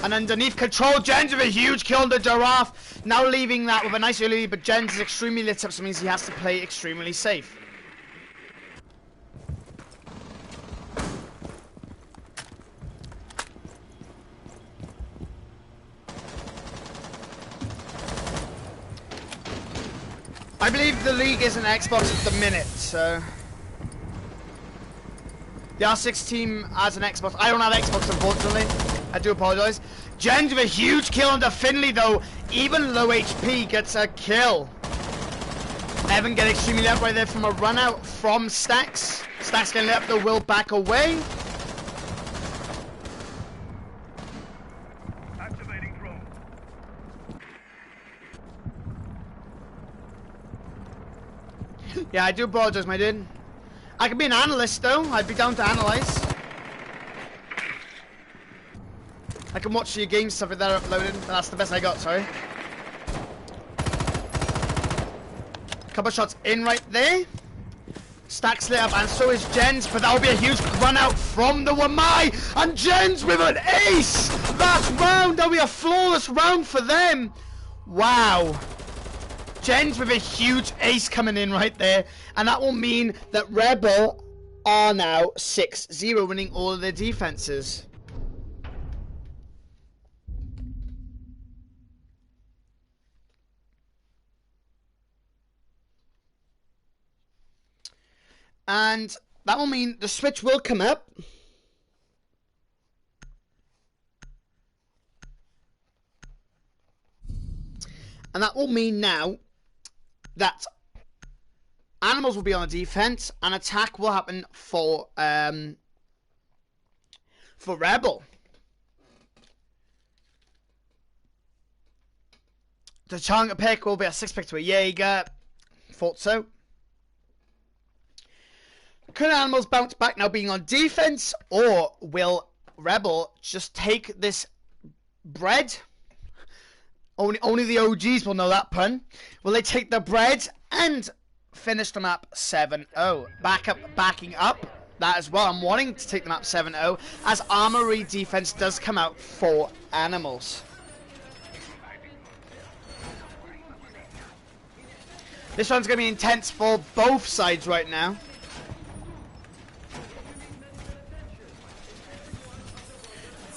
And underneath control, Jens with a huge kill on the Giraffe. Now leaving that with a nice early lead, but Jens is extremely lit up, so it means he has to play extremely safe. I believe the league is an Xbox at the minute, so... The R6 team has an Xbox. I don't have Xbox, unfortunately. I do apologise. Jens with a huge kill under Finley, though. Even low HP gets a kill. Evan getting extremely lit up right there from a run out from Stacks. Stacks getting lit up, though, will back away. Activating drone. Yeah, I do apologise, my dude. I could be an analyst, though. I'd be down to analyse. I can watch your game stuff if they're uploaded. That's the best I got, sorry. Couple shots in right there. Stacks lit up, and so is Jens, but that'll be a huge run out from the Wamai. And Jens with an ace! That's round! That'll be a flawless round for them. Wow. Jens with a huge ace coming in right there, and that will mean that Rebel are now 6-0, winning all of their defenses. And that will mean the switch will come up. And that will mean now that Animals will be on the defense and attack will happen for Rebel. The target pick will be a 6-pick to a Jaeger. Thought so. Could Animals bounce back now being on defense, or will Rebel just take this bread? Only the OGs will know that pun. Will they take the bread and finish the map 7-0? Backing up that as well. I'm wanting to take the map 7-0 as Armory defense does come out for Animals. This one's going to be intense for both sides right now.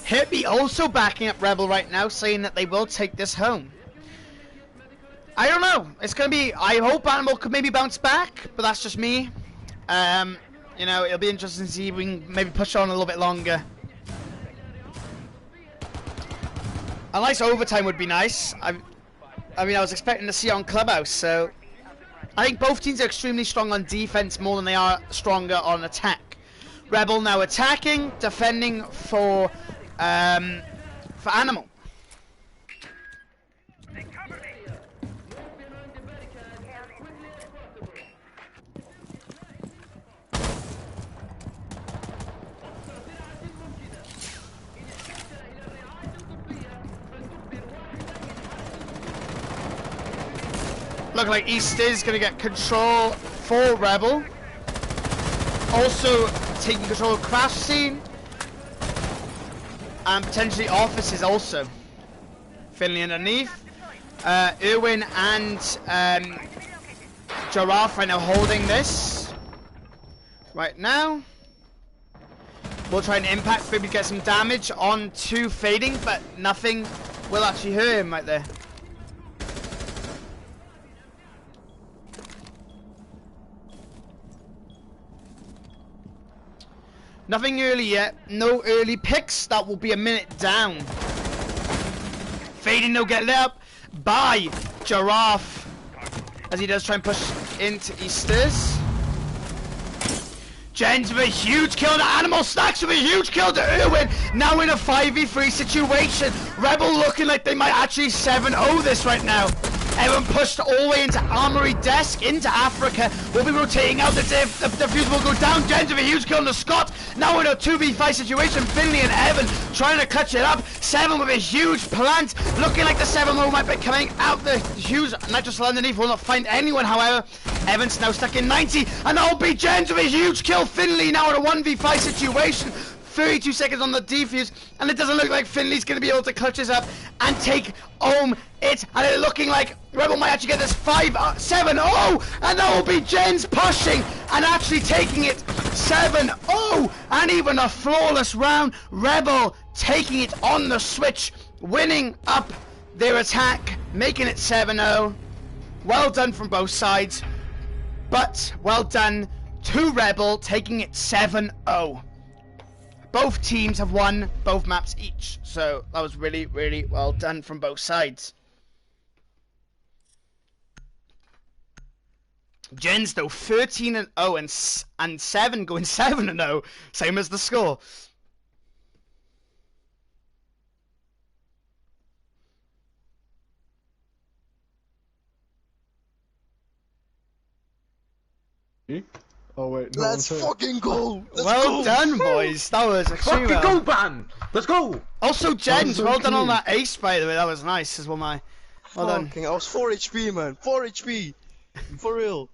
Hippie also backing up Rebel right now, saying that they will take this home. I don't know. It's going to be... I hope Animal could maybe bounce back, but that's just me. You know, it'll be interesting to see if we can maybe push on a little bit longer. A nice overtime would be nice. I mean, I was expecting to see it on Clubhouse, so... I think both teams are extremely strong on defense more than they are stronger on attack. Rebel now attacking, defending for Animal. Look like East is going to get control for Rebel. Also taking control of Crash Scene. And potentially Offices also. Finley underneath. Irwin and Giraffe right now holding this. Right now. We'll try and impact, maybe get some damage on to Fading, but nothing will actually hurt him right there. Nothing early yet. No early picks. That will be a minute down. Fading, no get lit up by Giraffe. As he does try and push into Easters. Jens with a huge kill to Animal. Snacks with a huge kill to Irwin. Now in a 5v3 situation. Rebel looking like they might actually 7-0 this right now. Everyone pushed all the way into Armory Desk, into Africa. We'll be rotating out. The defuse will go down. Jens with a huge kill to Scott. Now in a 2v5 situation. Finley and Evan trying to clutch it up. Seven with a huge plant. Looking like the 7-0 might be coming out. The huge nitrous underneath will not find anyone, however. Evans now stuck in 90. And that'll be Jens with a huge kill. Finley now in a 1v5 situation. 32 seconds on the defuse, and it doesn't look like Finley's going to be able to clutch this up and take home it, and it's looking like Rebel might actually get this 7-0, and that will be Jens pushing and actually taking it 7-0, and even a flawless round. Rebel taking it on the switch, winning up their attack, making it 7-0. Well done from both sides, but well done to Rebel, taking it 7-0. Both teams have won both maps each, so that was really, really well done from both sides. Jens though 13-0 and 7 going 7-0, same as the score. Oh wait, no, let's fucking go! Well done, boys. That was extremely Fucking well. go, Ban! Let's go! Also, Jens, so well done on clean. that ace, by the way. That was nice as well, my. Well done. Fucking, I was 4 HP, man. 4 HP! For real.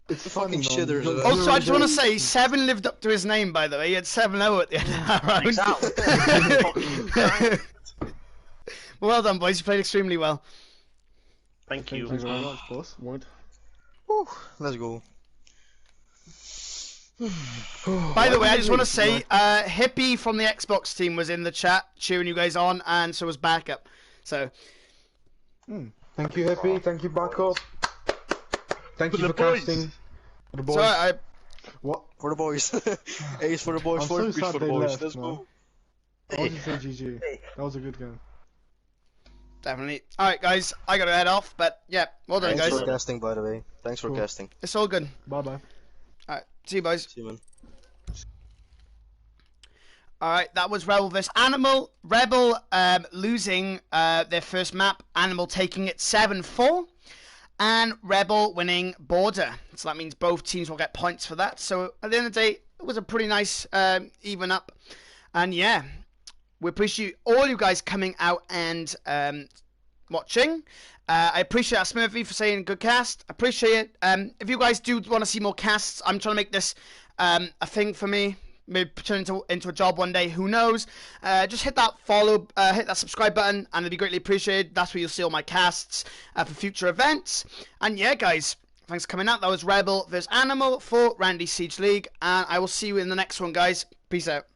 It's fucking funny, shitters. man. Also, I just want to say, 7 lived up to his name, by the way. He had 7-0 at the end of that round. Well done, boys. You played extremely well. Thank you. Thank you very much, boss. Wood. Whew, let's go. By the way, I just want to say, Hippie from the Xbox team was in the chat cheering you guys on, and so was Backup. So, Thank you, Hippie. Thank you, Backup. Thank you for casting. For the boys. sorry, What? For the boys. Ace for the boys, I'm 4 so HP sad for the they boys. left, Let's man. go. I want to say GG. That was a good game. definitely. Alright, guys, I gotta head off, but yeah, well done, Thanks guys. for casting, by the way. Thanks for Cool. casting. It's all good. Bye bye. Alright, see you, boys. See you, man. Alright, that was Rebel vs Animal. Rebel losing their first map, Animal taking it 7-4, and Rebel winning Border. So that means both teams will get points for that. So at the end of the day, it was a pretty nice even up. And yeah, we appreciate all you guys coming out and watching. I appreciate Smurfy for saying good cast. I appreciate it. If you guys do want to see more casts, I'm trying to make this a thing for me. Maybe turn into a job one day, who knows. Just hit that follow, hit that subscribe button, and it'd be greatly appreciated. That's where you'll see all my casts for future events. And yeah, guys, thanks for coming out. That was Rebel vs Animal for Randy Siege League, and I will see you in the next one, guys. Peace out.